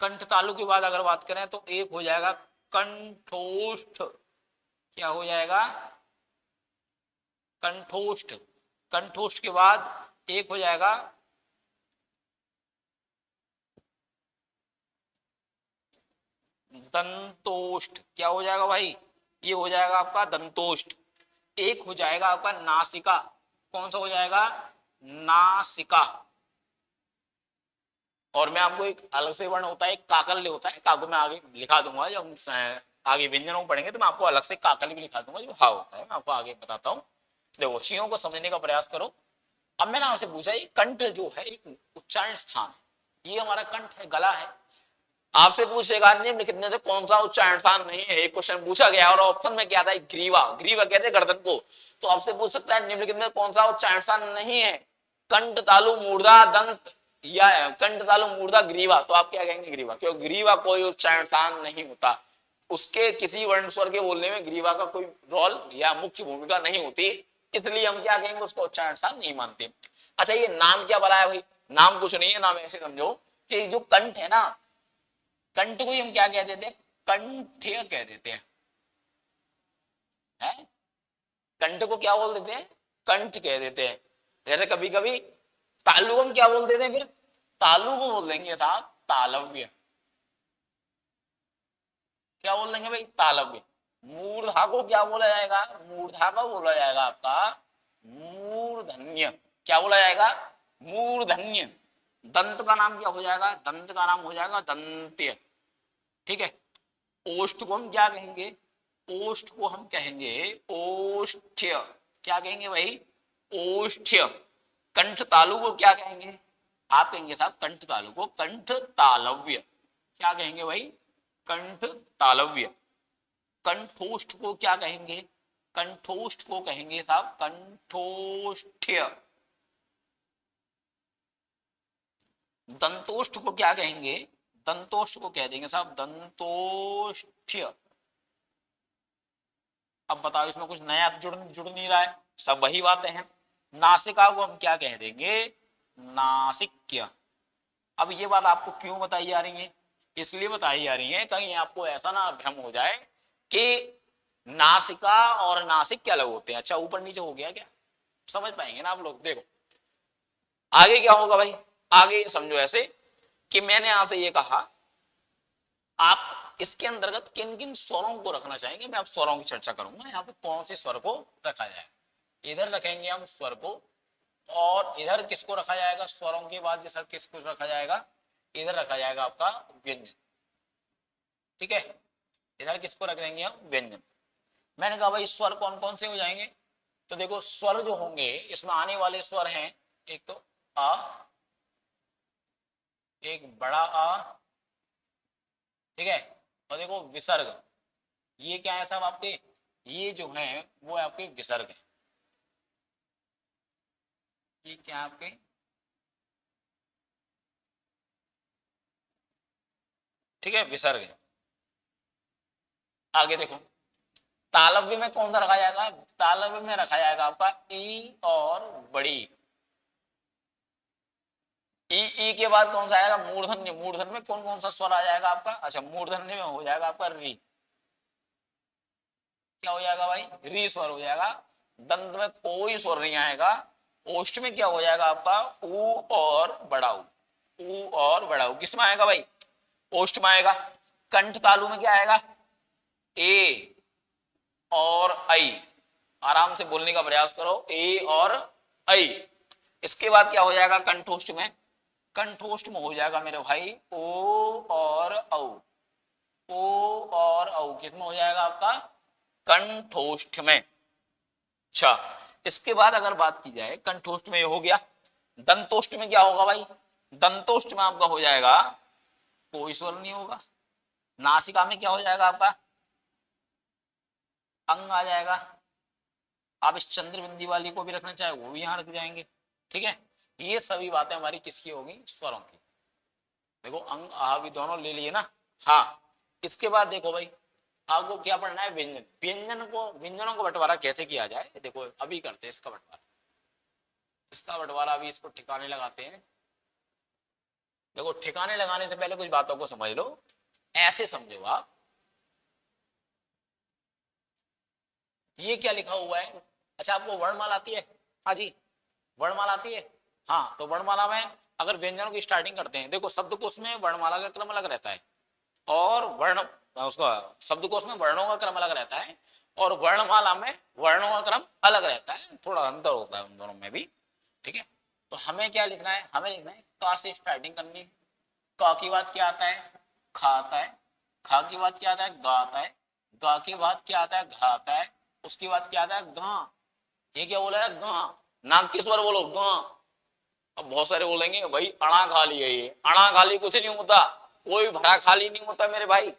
[SPEAKER 1] कंठ तालु के बाद अगर बात करें तो एक हो जाएगा कंठोष्ठ। क्या हो जाएगा? कंठोष्ठ। कंठोष्ठ के बाद एक हो जाएगा दंतोष्ठ। क्या हो जाएगा भाई? ये हो जाएगा आपका दंतोष्ठ। एक हो जाएगा आपका नासिका। कौन सा हो जाएगा? नासिका। और मैं आपको एक अलग से वर्ण होता है, एक काकल्य होता है, काको मैं आगे लिखा दूंगा जब हम आगे व्यंजनों को पढ़ेंगे तो मैं आपको अलग से काकल्य भी लिखा दूंगा जो हा होता है, मैं आपको आगे बताता हूँ। देखो चीजों को समझने का प्रयास करो। अब मैंने आपसे पूछा ये कंठ जो है एक उच्चारण स्थान है, ये हमारा कंठ है, गला है। आपसे पूछेगा निम्नलिखित में से कौन सा उच्चारण स्थान नहीं है, एक क्वेश्चन पूछा गया और ऑप्शन में क्या था? ग्रीवा। ग्रीवा कहते हैं गर्दन को। तो आपसे पूछ सकता है निम्नलिखित में कौन सा उच्चारण स्थान नहीं है? कंठ तालु मूर्धा दंत या कंठ तालु मूर्धा ग्रीवा। तो आप क्या कहेंगे? ग्रीवा। क्यों? ग्रीवा कोई उच्चारण स्थान नहीं होता, उसके किसी वर्ण स्वर के बोलने में ग्रीवा का कोई रोल या मुख्य भूमिका नहीं होती, इसलिए हम क्या कहेंगे? उसको उच्चारण स्थान नहीं मानते। अच्छा ये नाम क्या बनाया भाई? नाम कुछ नहीं है, नाम ऐसे समझो कि जो कंठ है ना, कंठ को हम क्या कह देते हैं? कंठ्य कह देते हैं, है? कंठ को क्या बोल देते हैं? कंठ कह देते हैं। जैसे कभी कभी तालु को हम क्या बोल देते हैं? फिर तालु को बोल देंगे साहब तालव्य। क्या बोल देंगे भाई? तालव्य। मूर्धा को क्या बोला जाएगा? मूर्धा को बोला जाएगा आपका मूर्धन्य। क्या बोला जाएगा? मूर्धन्य। दंत का नाम क्या हो जाएगा? दंत का नाम हो जाएगा दंत्य, ठीक है। ओष्ठ को हम क्या कहेंगे? ओष्ठ को हम कहेंगे ओष्ठ्य। क्या कहेंगे भाई? ओष्ठ्य। कंठ तालु को क्या कहेंगे? आप कहेंगे साहब कंठ तालु को कंठ तालव्य। क्या कहेंगे भाई? कंठ तालव्य। कंठोष्ठ को क्या कहेंगे? कंठोष्ठ को कहेंगे साहब कंठोष्ठ्य। दंतोष्ठ को क्या कहेंगे? दंतोष्ठ को कह देंगे साहब दंतोष्ठ्य। अब बताओ इसमें कुछ नया जुड़ नहीं रहा है, सब वही बातें हैं। नासिका को हम क्या कह देंगे? नासिक्य। अब ये बात आपको क्यों बताई जा रही है? इसलिए बताई जा रही है कहीं आपको ऐसा ना भ्रम हो जाए कि नासिका और नासिक क्या अलग होते हैं। अच्छा ऊपर नीचे हो गया क्या? समझ पाएंगे ना आप लोग। देखो आगे क्या होगा भाई? आगे समझो ऐसे कि मैंने आपसे ये कहा, आप इसके अंतर्गत किन किन स्वरों को रखना चाहेंगे, मैं अब स्वरों की चर्चा करूंगा। यहाँ पे कौन से स्वर को रखा जाए, इधर रखेंगे हम स्वर को, और इधर किसको रखा जाएगा, स्वरों के बाद सर किसको रखा जाएगा, इधर रखा जाएगा आपका व्यंजन। ठीक है, इधर किसको रख देंगे हम, व्यंजन। मैंने कहा भाई स्वर कौन कौन से हो जाएंगे, तो देखो स्वर जो होंगे इसमें आने वाले स्वर हैं, एक तो आ, एक बड़ा आ, ठीक है, और देखो विसर्ग, ये क्या है साहब आपके, ये जो है वो है आपके विसर्ग, ये क्या आपके, ठीक है, विसर्ग है। आगे देखो तालव्य में कौन सा रखा जाएगा, तालव्य में रखा जाएगा आपका ई और बड़ी, ई के बाद कौन सा आएगा, मूर्धन्य। मूर्धन्य में कौन कौन सा स्वर आ जाएगा आपका, अच्छा मूर्धन्य में हो जाएगा आपका री, क्या हो जाएगा भाई, री स्वर हो जाएगा। दंत में कोई स्वर नहीं आएगा। ओष्ठ में क्या हो जाएगा आपका, ऊ और बड़ा ऊ, ऊ और बड़ा ऊ किसमें आएगा भाई, ओष्ठ में आएगा। कंठ तालु में क्या आएगा, ए और आई, आराम से बोलने का प्रयास करो, ए और आई। इसके बाद क्या हो जाएगा कंठोष्ठ में, कंठोष्ठ में हो जाएगा मेरे भाई ओ और औ, ओ और औ किसमें हो जाएगा आपका, कंठोष्ठ में। अच्छा, इसके बाद अगर बात की जाए कंठोष्ठ में ये हो गया, दंतोष्ठ में क्या होगा भाई, दंतोष्ठ में आपका हो जाएगा कोई स्वर नहीं होगा। नासिका में क्या हो जाएगा आपका, अंग आ जाएगा। आप इस चंद्र बिंदी वाली को भी रखना चाहे वो भी यहां रख जाएंगे। ठीक है, ये सभी बातें हमारी किसकी होगी, स्वरों की। देखो अंग आह भी दोनों ले लिए ना। हाँ, इसके बाद देखो भाई आपको क्या पढ़ना है, व्यंजन। व्यंजन को, व्यंजनों को बंटवारा कैसे किया जाए, देखो अभी करते हैं इसका बंटवारा। इसका बंटवारा अभी इसको ठिकाने लगाते हैं। देखो ठिकाने लगाने से पहले कुछ बातों को समझ लो, ऐसे समझो आप, ये क्या लिखा हुआ है। अच्छा आपको वर्णमाला आती है, हाँ जी वर्णमाला आती है। हाँ, तो वर्णमाला में अगर व्यंजनों की स्टार्टिंग करते हैं, देखो शब्दकोश में वर्णमाला का क्रम अलग रहता है, और वर्ण उसका शब्दकोश में वर्णों का क्रम अलग रहता है, और वर्णमाला में वर्णों का क्रम अलग रहता है, थोड़ा अंतर होता है उन दोनों में भी। ठीक है, तो हमें क्या लिखना है, हमें लिखना है का से स्टार्टिंग करनी है। का की बाद क्या आता है, खा आता है। खा की बाद क्या आता है, गा आता है। गा के बाद क्या आता है, घा आता है। उसके बाद क्या आता है, गा। ये क्या बोला है, गा। नाक के स्वर बोलो, गा। अब बहुत सारे बोलेंगे भाई अड़ा खाली है, ये अड़ा खाली कुछ नहीं होता, कोई भरा खाली नहीं होता मेरे भाई,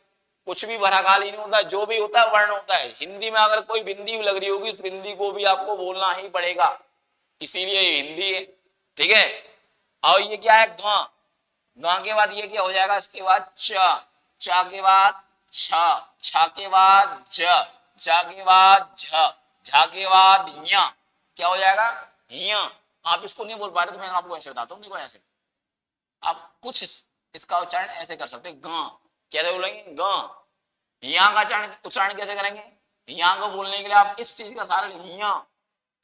[SPEAKER 1] कुछ भी भरा खाली नहीं होता, जो भी होता है वर्ण होता है। हिंदी में अगर कोई बिंदी लग रही होगी, उस बिंदी को भी आपको बोलना ही पड़ेगा, इसीलिए ये हिंदी है। ठीक है, और ये क्या है, गा। गा के बाद ये क्या हो जाएगा, इसके बाद च। चा के बाद छ। छा के बाद ज। जा के बाद झ। झा के बाद य। क्या हो जाएगा, य। आप इसको नहीं बोल पा रहे तो मैं आपको ऐसे बताता हूँ। देखो ऐसे आप कुछ इसका उच्चारण ऐसे कर सकते, ग। कैसे बोलेंगे, ग। यहाँ का उच्चारण कैसे करेंगे, यहाँ को बोलने के लिए आप इस चीज का सहारा लेंगे,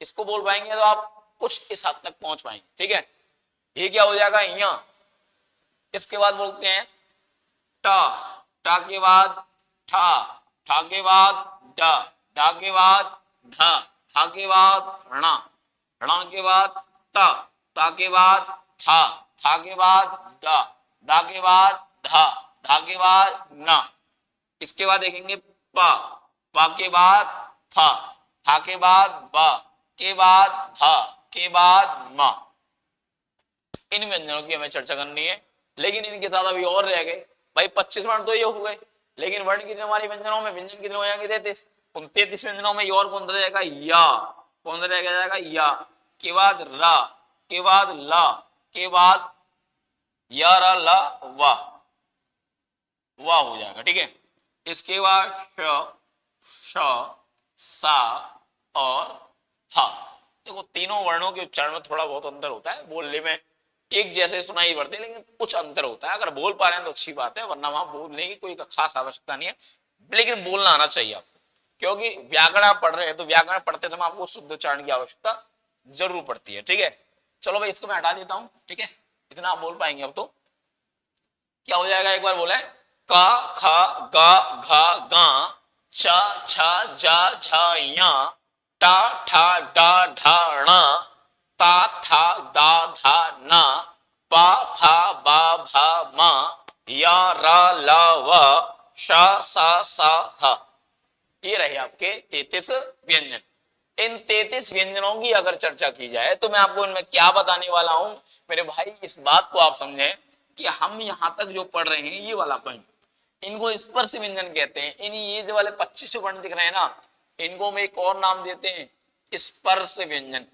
[SPEAKER 1] इसको बोल पाएंगे तो आप कुछ इस हद तक पहुंच पाएंगे। ठीक है, ये क्या हो जाएगा, यहाँ। इसके बाद बोलते हैं टा। टा के बाद ठा। ठा के बाद ड। डा के बाद ढ। ढा के बाद ऋणा। ऋणा के बाद ता। ता के बाद था। था के बाद दा। दा के बाद धा। धा के बाद न। इसके बाद देखेंगे पा। पा के बाद फा। फा के बाद बा। के बाद भा। के बाद मा। इन व्यंजनों की हमें चर्चा करनी है, लेकिन इनके साथ अभी और रह गए भाई 25 वर्ण तो ये हो गए, लेकिन वर्ण कितने हमारी व्यंजनों में, व्यंजन कितने हो जाएंगे 33। उन 33 व्यंजनों में और कौन सा रहेगा, या। कौन सा रह जाएगा, या। के बाद रा। के बाद ला। के बाद या रा ला वा। वाह हो जाएगा। ठीक है, इसके बाद श, श, सा और हा। देखो तीनों वर्णों के उच्चारण में थोड़ा बहुत अंतर होता है, बोलने में एक जैसे सुनाई पड़ते हैं, लेकिन कुछ अंतर होता है। अगर बोल पा रहे हैं तो अच्छी बात है, वरना वहां बोलने की कोई खास आवश्यकता नहीं है, लेकिन बोलना आना चाहिए आपको, क्योंकि व्याकरण आप पढ़ रहे हैं तो व्याकरण पढ़ते समय आपको शुद्ध उच्चारण की आवश्यकता जरूर पड़ती है। ठीक है, चलो भाई इसको मैं हटा देता हूं। ठीक है, इतना आप बोल पाएंगे अब तो। क्या हो जाएगा, एक बार बोले, का खा गा घा गा, चा छा जा झा या, टा ठा डा ढा णा, ता था दा धा ना, पा फा बा भा मा, या रा ला वा, शा सा सा हा। ये रहे आपके 33 व्यंजन। इन 33 व्यंजनों की अगर चर्चा की जाए तो मैं आपको इनमें क्या बताने वाला हूं मेरे भाई, इस बात को आप समझें कि हम यहां तक जो पढ़ रहे हैं ये वाला पॉइंट, इनको स्पर्श व्यंजन कहते हैं। इन ये जो वाले 25 वर्ण दिख रहे हैं ना, इनको हम एक और नाम देते हैं स्पर्श व्यंजन।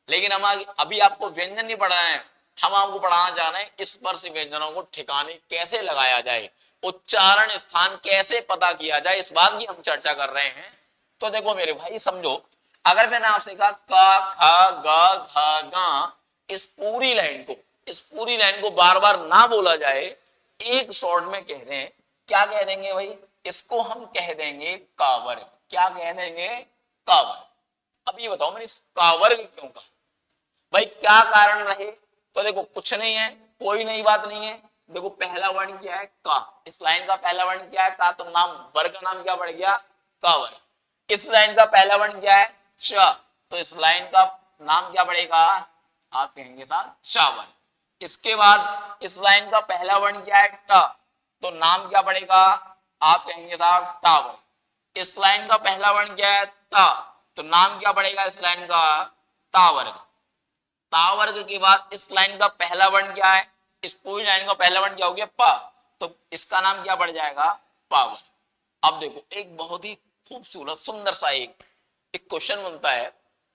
[SPEAKER 1] लेकिन हम अभी आपको व्यंजन नहीं पढ़ा है, हम आपको पढ़ाना चाह रहे हैं स्पर्श व्यंजनों को ठिकाने कैसे लगाया जाए, उच्चारण स्थान कैसे पता किया जाए, इस बात की हम चर्चा कर रहे हैं। तो देखो मेरे भाई समझो, अगर मैंने आपसे कहा का खा गा घा गा, इस पूरी लाइन को बार बार ना बोला जाए, एक शॉर्ट में कह दें, क्या कह देंगे भाई, इसको हम कह देंगे कावर्ग। क्या कह देंगे? कावर्ग। अब ये बताओ मैंने इसको कावर्ग क्यों कहा भाई, क्या कारण रहे? तो देखो कुछ नहीं है, कोई नई बात नहीं है। देखो पहला वर्ण क्या है? का। इस लाइन का पहला वर्ण क्या है? का। तो नाम, वर्ग का नाम क्या पड़ गया? कावर्ग। इस लाइन का पहला वर्ण क्या है? च। तो इस लाइन का नाम क्या पड़ेगा? आप कहेंगे साहब चावर्ग। इसके बाद इस लाइन का पहला वर्ण क्या है? ट। तो नाम क्या पड़ेगा? आप कहेंगे साहब टावर्ग। इस लाइन का पहला वर्ण क्या है? ता। तो नाम क्या पड़ेगा इस लाइन का? तावर्ग। तावर्ग के बाद इस लाइन का पहला वर्ण क्या है? इस पूरी लाइन का पहला वर्ण क्या हो गया? प। तो इसका नाम क्या पड़ जाएगा? पावर। अब देखो एक बहुत ही खूबसूरत सुंदर सा एक क्वेश्चन बनता है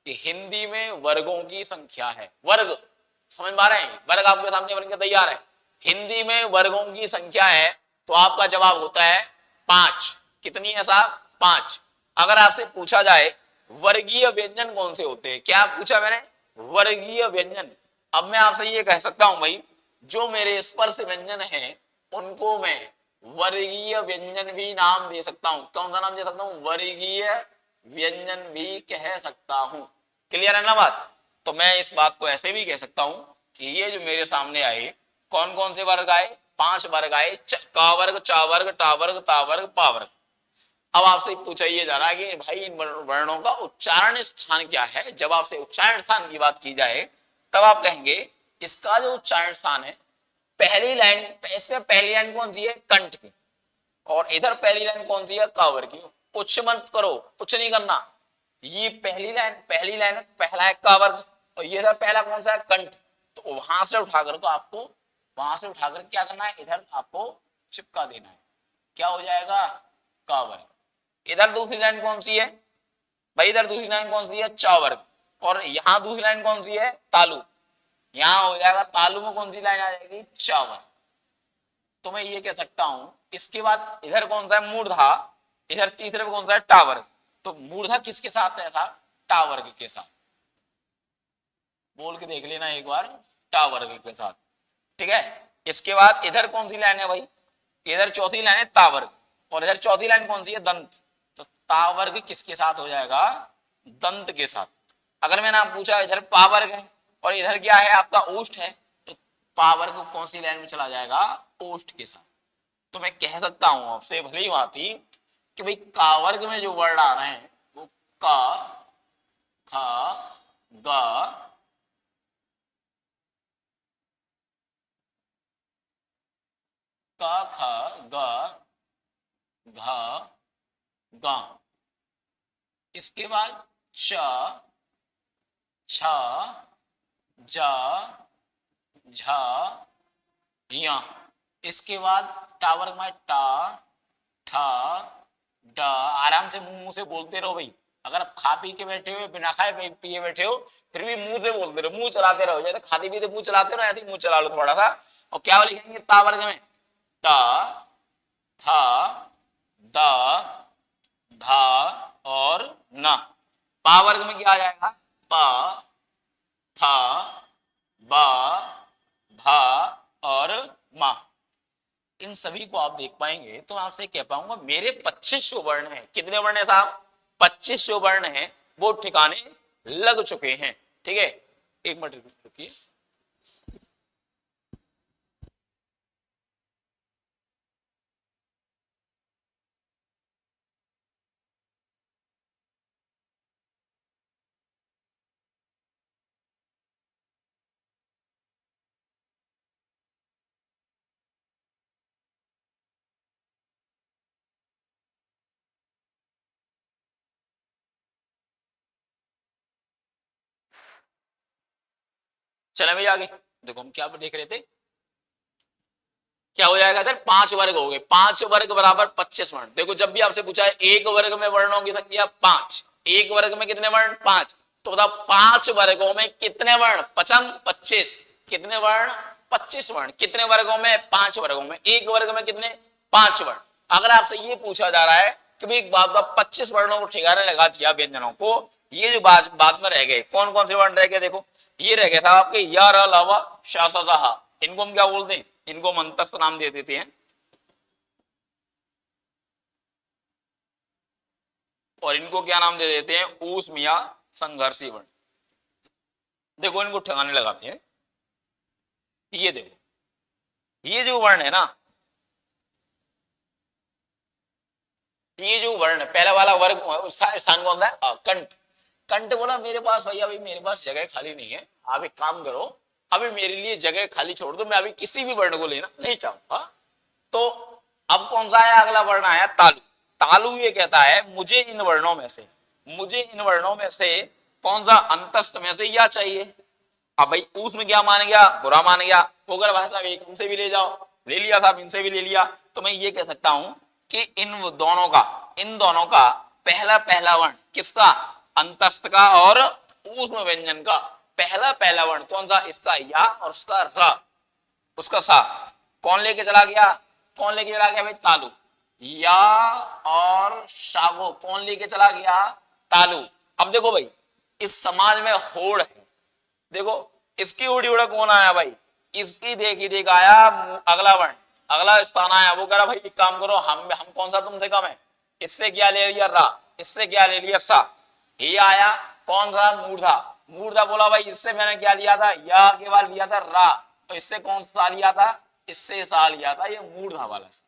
[SPEAKER 1] कि हिंदी में वर्गों की संख्या है। वर्ग समझ पा रहे हैं? वर्ग आपके सामने बनकर तैयार है। हिंदी में वर्गों की संख्या है तो आपका जवाब होता है 5। कितनी है साहब? 5। अगर आपसे पूछा जाए वर्गीय व्यंजन कौन से होते हैं, क्या पूछा मैंने? वर्गीय व्यंजन। अब मैं आपसे ये कह सकता हूं भाई, जो मेरे स्पर्श व्यंजन हैं उनको मैं वर्गीय व्यंजन भी नाम दे सकता हूं। कौन सा नाम दे सकता हूं? वर्गीय व्यंजन भी कह सकता हूं। क्लियर है ना बात? तो मैं इस बात को ऐसे भी कह सकता हूं कि ये जो मेरे सामने आए, कौन कौन से वर्ग आए? 5 वर्ग आए। का वर्ग, चा वर्ग, टा वर्ग, ता वर्ग, पा वर्ग। अब आपसे पूछा ये जा रहा है कि भाई इन वर्णों का उच्चारण स्थान क्या है। जब आपसे उच्चारण स्थान की बात की जाए तब आप कहेंगे इसका जो उच्चारण स्थान है, पहली लाइन, इसमें पहली लाइन कौन सी है? कंठ की। और इधर पहली लाइन कौन सी है? कावर की। कुछ मत करो, कुछ नहीं करना। ये पहली लाइन पहला है कावर्ग और ये पहला कौन सा है? कंठ। तो वहां से उठाकर को आपको, वहां से उठाकर क्या करना है? इधर आपको चिपका देना है। क्या हो जाएगा? कावर्ग। इधर दूसरी लाइन कौन सी है भाई? इधर दूसरी लाइन कौन सी है? चावर्ग। और यहां दूसरी लाइन कौन सी है? तालु। यहां हो जाएगा तालु में कौन सी लाइन आ जाएगी? चावर्ग। तो मैं ये कह सकता हूं, इसके बाद इधर कौन सा है? मूर्धा। इधर तीसरे में कौन सा है? टावर्ग। तो मूर्धा किसके साथ है साहब? टावर्ग के साथ। बोल के देख लेना एक बार, टावर्ग के साथ। ठीक है। इसके बाद इधर कौन सी लाइन है भाई? इधर चौथी लाइन है तावर्ग। और इधर चौथी लाइन कौन सी है? दंत। तो तावर्ग किसके साथ हो जाएगा? दंत के साथ। अगर मैंने आप पूछा इधर पावर्ग है और इधर क्या है? आपका ओष्ठ है, तो पावर्ग कौन सी लाइन में चला जाएगा? ओष्ठ के साथ। तो मैं कह सकता हूं आपसे भली ही बात ही कि भाई कावर्ग में जो वर्ड आ रहे हैं वो का, खा, गा, का खा गा घा गा। इसके बाद च, छा, जा, झा, या। इसके बाद टावर्ग में टा, ठा, डा। आराम से मुंह से बोलते रहो भाई। अगर आप खा पी के बैठे हो, बिना खाए पिए बैठे हो, फिर भी मुंह से बोलते रहो, मुंह चलाते रहो। जैसे खाते पीते मुंह चलाते रहो, ऐसे ही मुंह चला लो थोड़ा सा। और क्या लिखेंगे तावर्ग में? ता, था, दा, धा और ना। पावर्ग में क्या आ जाएगा? पा, था, बा, भा और मा। इन सभी को आप देख पाएंगे तो आपसे कह पाऊंगा मेरे 25 जो वर्ण हैं। कितने वर्ण है साहब? 25 जो वर्ण हैं वो ठिकाने लग चुके हैं। ठीक है, एक मिनट रुकिए। चले भैया आगे। देखो हम क्या देख रहे थे, क्या हो जाएगा इधर, 5 वर्ग हो गए, 5 वर्ग बराबर 25 वर्ण। देखो जब भी आपसे पूछा है एक वर्ग में वर्णों की संख्या 5, एक वर्ग में कितने वर्ण 5, तो बताओ 5 वर्गों में कितने वर्ण, पचम 25, कितने वर्ण 25 वर्ण, कितने वर्गों में 5 वर्गों में, एक वर्ग में कितने 5 वर्ण। अगर आपसे ये पूछा जा रहा है कि भाई एक बात 25 वर्णों को ठिकाने लगा दिया व्यंजनों को, ये जो बाद में रह गए कौन कौन से वर्ण रह गए, देखो ये रह गया था आपके या र ल व श स ज ह, इनको हम क्या बोलते हैं, इनको हम अंतस्थ नाम दे देते हैं, और इनको क्या नाम दे देते हैं, ऊष्म या संघर्षी वर्ण। देखो इनको ठिकाने लगाते हैं। ये देखो ये जो वर्ण है ना, ये जो वर्ण पहला वाला वर्ग स्थान कौन सा है, कंठ। कंठ बोला मेरे पास भैया भाई मेरे पास जगह खाली नहीं है, आप एक काम करो अभी मेरे लिए जगह खाली छोड़ दो, मैं अभी किसी भी वर्ण को लेना नहीं चाहूंगा। तो अब कौन सा है अगला वर्ण आया, तालु। तालु ये कहता है मुझे इन वर्णों में से, मुझे इन वर्णों में से कौन सा अंतस्थ में से या चाहिए। अब भाई उसमें क्या मान गया, बुरा मान गया, अगर भाषा एक हमसे भी ले जाओ, ले लिया साहब इनसे भी ले लिया, तो मैं ये कह सकता हूं कि इन दोनों का पहला पहला वर्ण किसका, अंतस्थ का और ऊष्म व्यंजन का पहला पहला वर्ण कौन सा, इसका या और उसका र, उसका सा कौन लेके चला गया, कौन लेके चला गया भाई तालु, या और शा को कौन लेके चला गया, तालु। अब देखो भाई इस समाज में होड़ है, देखो इसकी उड़ी उड़ा कौन आया भाई, इसकी देखी देख आया अगला वर्ण, अगला स्थान आया, वो कह रहा भाई एक काम करो हम कौन सा तुमसे कम है, इससे क्या ले लिया रा, इससे क्या ले लिया सा, ये आया कौन सा मूर्धा, मूर्धा बोला भाई इससे मैंने क्या लिया था, या के बाद लिया था रा, तो इससे कौन सा लिया था, इससे सा लिया था, ये मूर्धा वाला सा।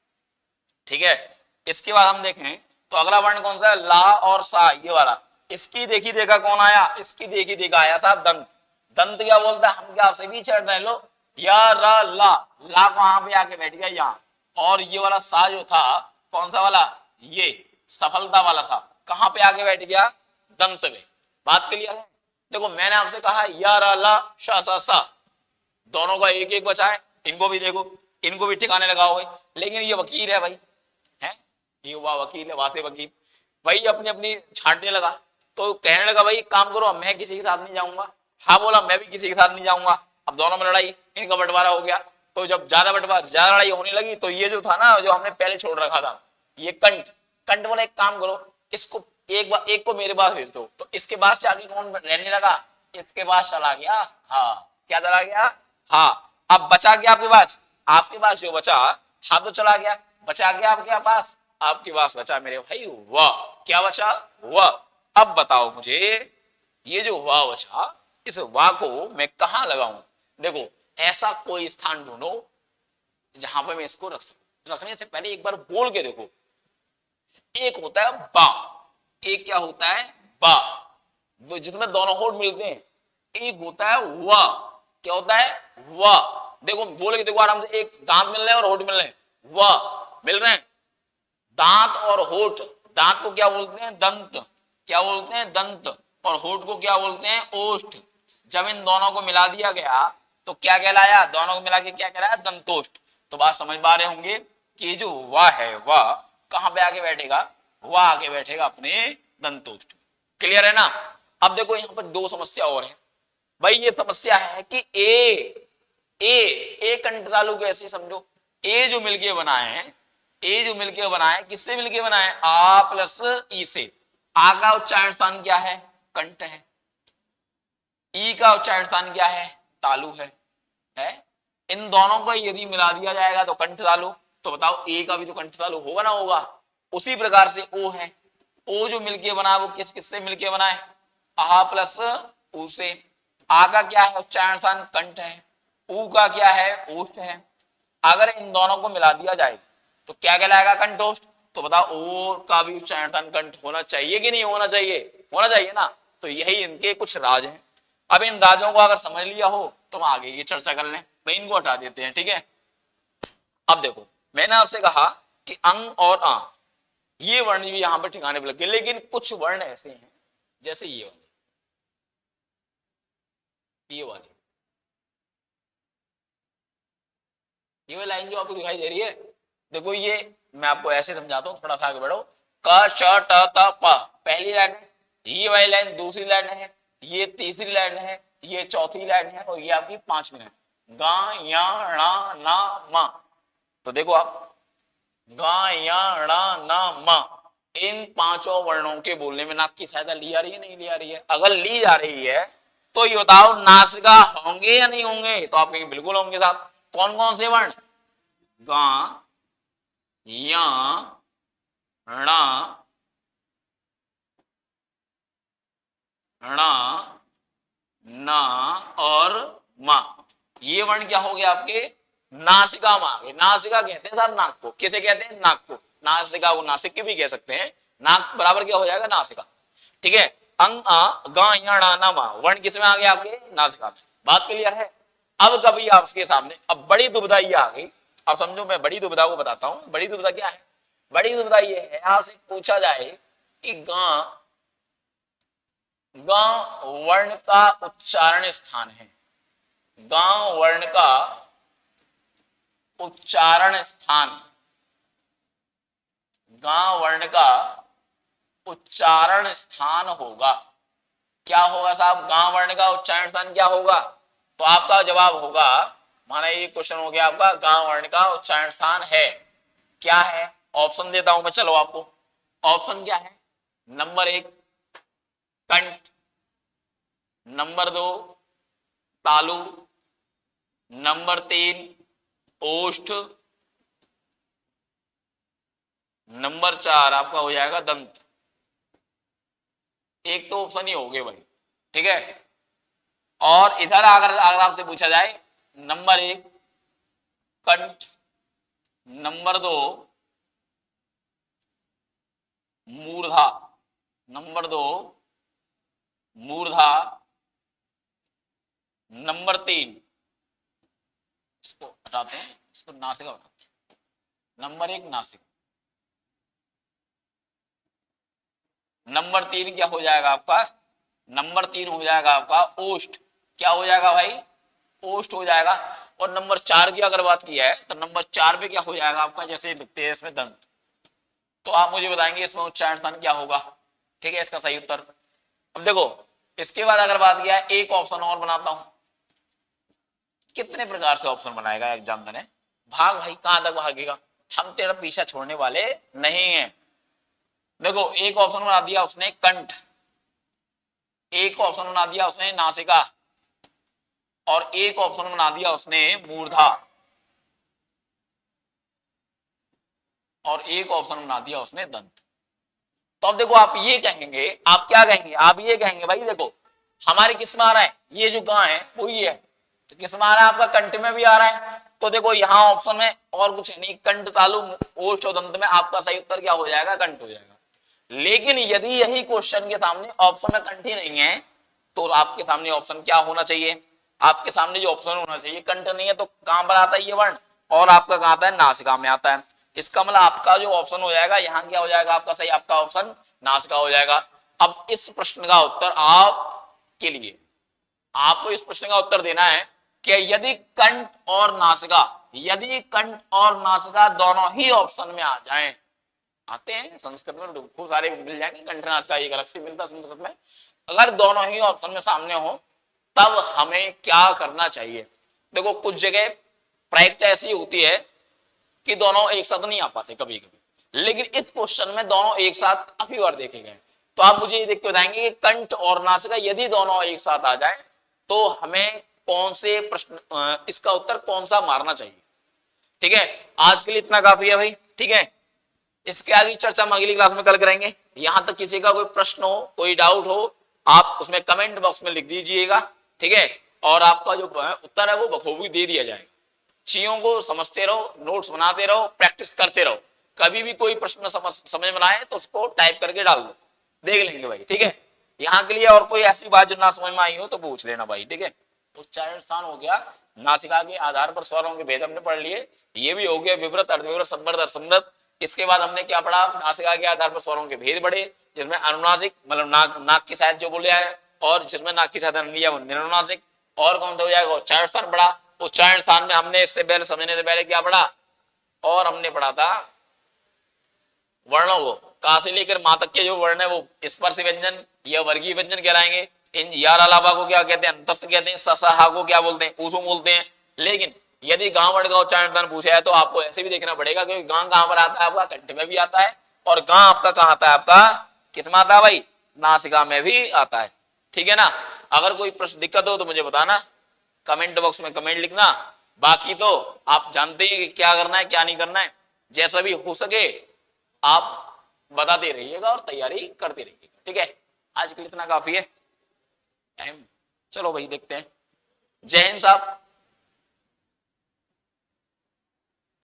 [SPEAKER 1] ठीक है, इसके बाद हम देखें तो अगला वर्ण कौन सा है, ला और सा, ये वाला, इसकी देखी देखा कौन आया, इसकी देखी देखा आया था दंत। दंत क्या बोलता है, हम क्या आपसे भी चढ़ रहे लो, या रा ला, ला कहां पे आके बैठ गया यहाँ, और ये वाला सा जो था कौन सा वाला, ये सफलता वाला सा कहां पे आके बैठ गया, दंत में। बात क्लियर है। देखो मैंने आपसे कहा या रा ला शा सा सा, दोनों का एक एक बचा है, इनको भी देखो, इनको भी ठिकाने लगाओगे, लेकिन ये वकील है भाई, है ये हुआ वकील है, वासे वकील भाई अपनी अपनी छांटने लगा, तो कहने लगा भाई काम करो मैं किसी के साथ नहीं जाऊंगा, हाँ बोला मैं भी किसी के साथ नहीं जाऊंगा। अब दोनों में लड़ाई, इनका बंटवारा हो गया, तो जब ज्यादा लड़ाई होने लगी तो ये जो था ना जो हमने पहले छोड़ रखा था, ये कंठ, कंठ बोला एक काम करो इसको एक को मेरे पास भेज दो, तो इसके पास जाके कौन रहने लगा, इसके पास चला गया, हाँ क्या चला गया, हाँ अब बचा गया आपके पास जो बचा, हाँ तो चला गया, बचा गया आपके पास बचा मेरे भाई वाह, क्या बचा वाह। अब बताओ मुझे ये जो वाह बचा, इस वाह को मैं कहां लगाऊं, देखो ऐसा कोई स्थान ढूंढो जहां पे मैं इसको रख सकूं, रखने से पहले एक बार बोल के देखो। एक होता है बा, एक क्या होता है बा, जिसमें दोनों होठ मिलते हैं, एक होता है वाह, क्या होता है वाह, देखो बोल के देखो आराम से, एक दांत मिल रहे हैं और होठ मिल रहे हैं, वाह मिल रहे हैं, दांत और होठ, दांत को क्या बोलते हैं दंत, क्या बोलते हैं दंत, और होठ को क्या बोलते हैं ओष्ठ। जब इन दोनों को मिला दिया गया तो क्या कहलाया, दोनों को मिला के क्या कहलाया दंतोष्ठ। तो बात समझ पा रहे होंगे कि जो वाह है वाह कहां पे आके बैठेगा, वाह आके बैठेगा अपने दंतोष्ठ। क्लियर है ना। अब देखो यहां पर दो समस्या और है भाई, ये समस्या है कि ए कंठ तालु को ऐसे समझो, ए जो मिलके बनाए हैं, ए जो मिलके बनाए किससे मिलके बनाए, आ प्लस ई से, आ का उच्चारण स्थान क्या है कंठ है, ई का उच्चारण स्थान क्या है तालु है? इन दोनों को यदि मिला दिया जाएगा तो कंठ तालु, तो बताओ ए का भी तो कंठ तालु होगा ना होगा। उसी प्रकार से ओ है, ओ जो मिलके बना वो किस किससे मिलके बना है, आ प्लस ऊ से, आ का क्या है उच्चारण स्थान कंठ है, ऊ का क्या है ओष्ठ है। अगर इन दोनों को मिला दिया जाए तो क्या कहलाएगा कंठोष्ठ। तो बताओ ओ का भी उच्चारण स्थान कंठ होना चाहिए कि नहीं होना चाहिए, होना चाहिए ना। तो यही इनके कुछ राज हैं। अब इन राजों को अगर समझ लिया हो तो हम आगे ये चर्चा कर लें, भाई इनको हटा देते हैं ठीक है। अब देखो मैंने आपसे कहा कि अंग और आ ये वर्ण भी यहां पर ठिकाने पर लग गए, लेकिन कुछ वर्ण ऐसे हैं जैसे ये वाले ये वाली लाइन जो आपको दिखाई दे रही है, देखो ये मैं आपको ऐसे समझाता हूँ, थोड़ा सा आगे बढ़ो। क श ट त प पहली लाइन है, ये वाली लाइन दूसरी लाइन है, ये तीसरी लाइन है, ये चौथी लाइन है और ये आपकी पांचवी लाइन। गा या णा ना मा, तो देखो आप गा या णा ना मा, इन पांचों वर्णों के बोलने में नाक की सहायता ली जा रही है नहीं ली जा रही है? अगर ली जा रही है तो ये बताओ नासिका होंगे या नहीं होंगे? तो आप कहेंगे बिल्कुल होंगे साहब। कौन कौन से वर्ण? गा या णा णा ना और मा, ये वर्ण क्या हो गया आपके? नासिका में आ गए। नासिका कहते हैं साहब नाक को। किसे कहते हैं? नाक को। नासिका को नासिक की भी कह सकते हैं। नाक बराबर क्या हो जाएगा? नासिका। ठीक है, अंग आ गा या णा ना मा वर्ण किसमें आ गया आपके? नासिका में। बात क्लियर है? अब कभी आपके सामने अब बड़ी दुविधा ये आ गई। अब समझो, मैं बड़ी दुविधा को बताता हूं। बड़ी दुविधा क्या है? बड़ी दुविधा ये है, आपसे पूछा जाए कि गा गा वर्ण का उच्चारण स्थान है। गा वर्ण का उच्चारण स्थान, गा वर्ण का उच्चारण स्थान होगा। क्या होगा साहब? गा वर्ण का उच्चारण स्थान क्या होगा? तो आपका जवाब होगा, माना ये क्वेश्चन हो गया आपका, गा वर्ण का उच्चारण स्थान है। क्या है? ऑप्शन देता हूं मैं, चलो आपको। ऑप्शन क्या है? नंबर 1 कंठ, नंबर 2 तालु, नंबर 3 ओष्ठ, नंबर 4 आपका हो जाएगा दंत। एक तो ऑप्शन ही हो गए भाई, ठीक है। और इधर अगर आपसे पूछा जाए, नंबर 1 कंठ, नंबर 2 मूर्धा, नंबर 2 मूर्धा, नंबर 3 इसको हटाते हैं, इसको नासिका हटाते हैं। नंबर 1 नासिका, नंबर 3 क्या हो जाएगा आपका? नंबर 3 हो जाएगा आपका ओष्ठ। क्या हो जाएगा भाई? ओष्ठ हो जाएगा। और नंबर 4 की अगर बात की है तो नंबर 4 पे क्या हो जाएगा आपका? जैसे लिखते हैं इसमें दंत। तो आप मुझे बताएंगे इसमें उच्चारण स्थान क्या होगा? ठीक है, इसका सही उत्तर। अब देखो, इसके बाद अगर बात किया है, एक ऑप्शन और बनाता हूं। कितने प्रकार से ऑप्शन बनाएगा एग्जामिनर ने? भाग भाई, कहां तक भागेगा? हम तेरा पीछा छोड़ने वाले नहीं है। देखो, एक ऑप्शन बना दिया उसने कंठ, एक ऑप्शन बना दिया उसने नासिका, और एक ऑप्शन बना दिया उसने मूर्धा, और एक ऑप्शन बना दिया उसने दंत। तो अब देखो, आप ये कहेंगे, आप क्या कहेंगे? आप ये कहेंगे भाई देखो, हमारे किस में आ रहा है? ये जो गां है वो ये है, तो किस में आ रहा है आपका? कंठ में भी आ रहा है। तो देखो यहाँ ऑप्शन में और कुछ नहीं, कंठ तालु ओष्ठ और दंत में आपका सही उत्तर क्या हो जाएगा? कंठ हो जाएगा। लेकिन यदि यही क्वेश्चन के सामने ऑप्शन में कंठ ही नहीं है, तो आपके सामने ऑप्शन क्या होना चाहिए? आपके सामने जो ऑप्शन होना चाहिए, कंठ नहीं है तो कहां पर आता है ये वर्ण? और आपका कहां आता है? नासिका में आता है। इसका मतलब आपका जो ऑप्शन हो जाएगा यहाँ क्या हो जाएगा आपका सही? आपका ऑप्शन नासिका हो जाएगा। अब इस प्रश्न का उत्तर आपके लिए, आपको इस प्रश्न का उत्तर देना है कि यदि कंठ और नासिका, यदि कंठ और नासिका दोनों ही ऑप्शन में आ जाएं, आते हैं संस्कृत में खूब सारे मिल जाएंगे, कंठ नासिका एक अलग से मिलता संस्कृत में। अगर दोनों ही ऑप्शन में सामने हो, तब हमें क्या करना चाहिए? देखो, कुछ जगह प्रायिकता ऐसी होती है कि दोनों एक साथ नहीं आ पाते कभी कभी, लेकिन इस क्वेश्चन में दोनों एक साथ काफी बार देखे गए। तो आप मुझे ये देख के बताएंगे कि कंठ और नासिका यदि दोनों एक साथ आ जाए तो हमें कौन से प्रश्न, इसका उत्तर कौन सा मारना चाहिए? ठीक है, आज के लिए इतना काफी है भाई। ठीक है, इसके आगे चर्चा हम अगली क्लास में कल करेंगे। यहां तक किसी का कोई प्रश्न हो, कोई डाउट हो, आप उसमें कमेंट बॉक्स में लिख दीजिएगा। ठीक है, और आपका जो उत्तर है वो बखूबी दे दिया जाएगा। चीजों को समझते रहो, नोट्स बनाते रहो, प्रैक्टिस करते रहो। कभी भी कोई प्रश्न समझ में आए तो उसको टाइप करके डाल दो, देख लेंगे भाई। ठीक है, यहाँ के लिए और कोई ऐसी बात जो ना समझ में आई हो तो पूछ लेना भाई। ठीक है, उच्चारण स्थान हो गया, नासिका के आधार पर स्वरों के भेद हमने पढ़ लिए। ये भी हो गया विवृत, अर्धविवृत, संवृत, असंवृत। इसके बाद हमने क्या पढ़ा? नासिका के आधार पर स्वरों के भेद बढ़े, जिसमें अनुनासिक मतलब नाक की शायद जो बोले है, और जिसमें नाक की शायद लिया वो निरनुनासिक। और कौन सा हो जाएगा? उच्चारण स्थान बढ़ा।
[SPEAKER 2] उच्चारण स्थान में हमने इससे पहले समझने से पहले क्या पढ़ा, और हमने पढ़ा था वर्णों को, का से लेकर मां तक के जो वर्ण है वो स्पर्श व्यंजन या वर्गीय व्यंजन कहलाएंगे। इन यार अलावा को क्या कहते हैं, अंतस्थ कहते हैं। ससा को क्या बोलते हैं, ऊसु बोलते हैं। लेकिन यदि गांव वर्ण का उच्चारण स्थान पूछा है तो आपको ऐसे भी देखना पड़ेगा, क्योंकि गांव कहां पर आता है, आपका कंठ में भी आता है, और गांव आपका कहां आता है, आपका किस में आता है भाई, नासिका में भी आता है। ठीक है ना। अगर कोई प्रश्न दिक्कत हो तो मुझे बताना, कमेंट बॉक्स में कमेंट लिखना। बाकी तो आप जानते ही कि क्या करना है क्या नहीं करना है, जैसा भी हो सके आप बताते रहिएगा और तैयारी करते रहिएगा। ठीक है, आज के लिए इतना काफी है टाइम। चलो भाई देखते हैं। जय हिंद साहब।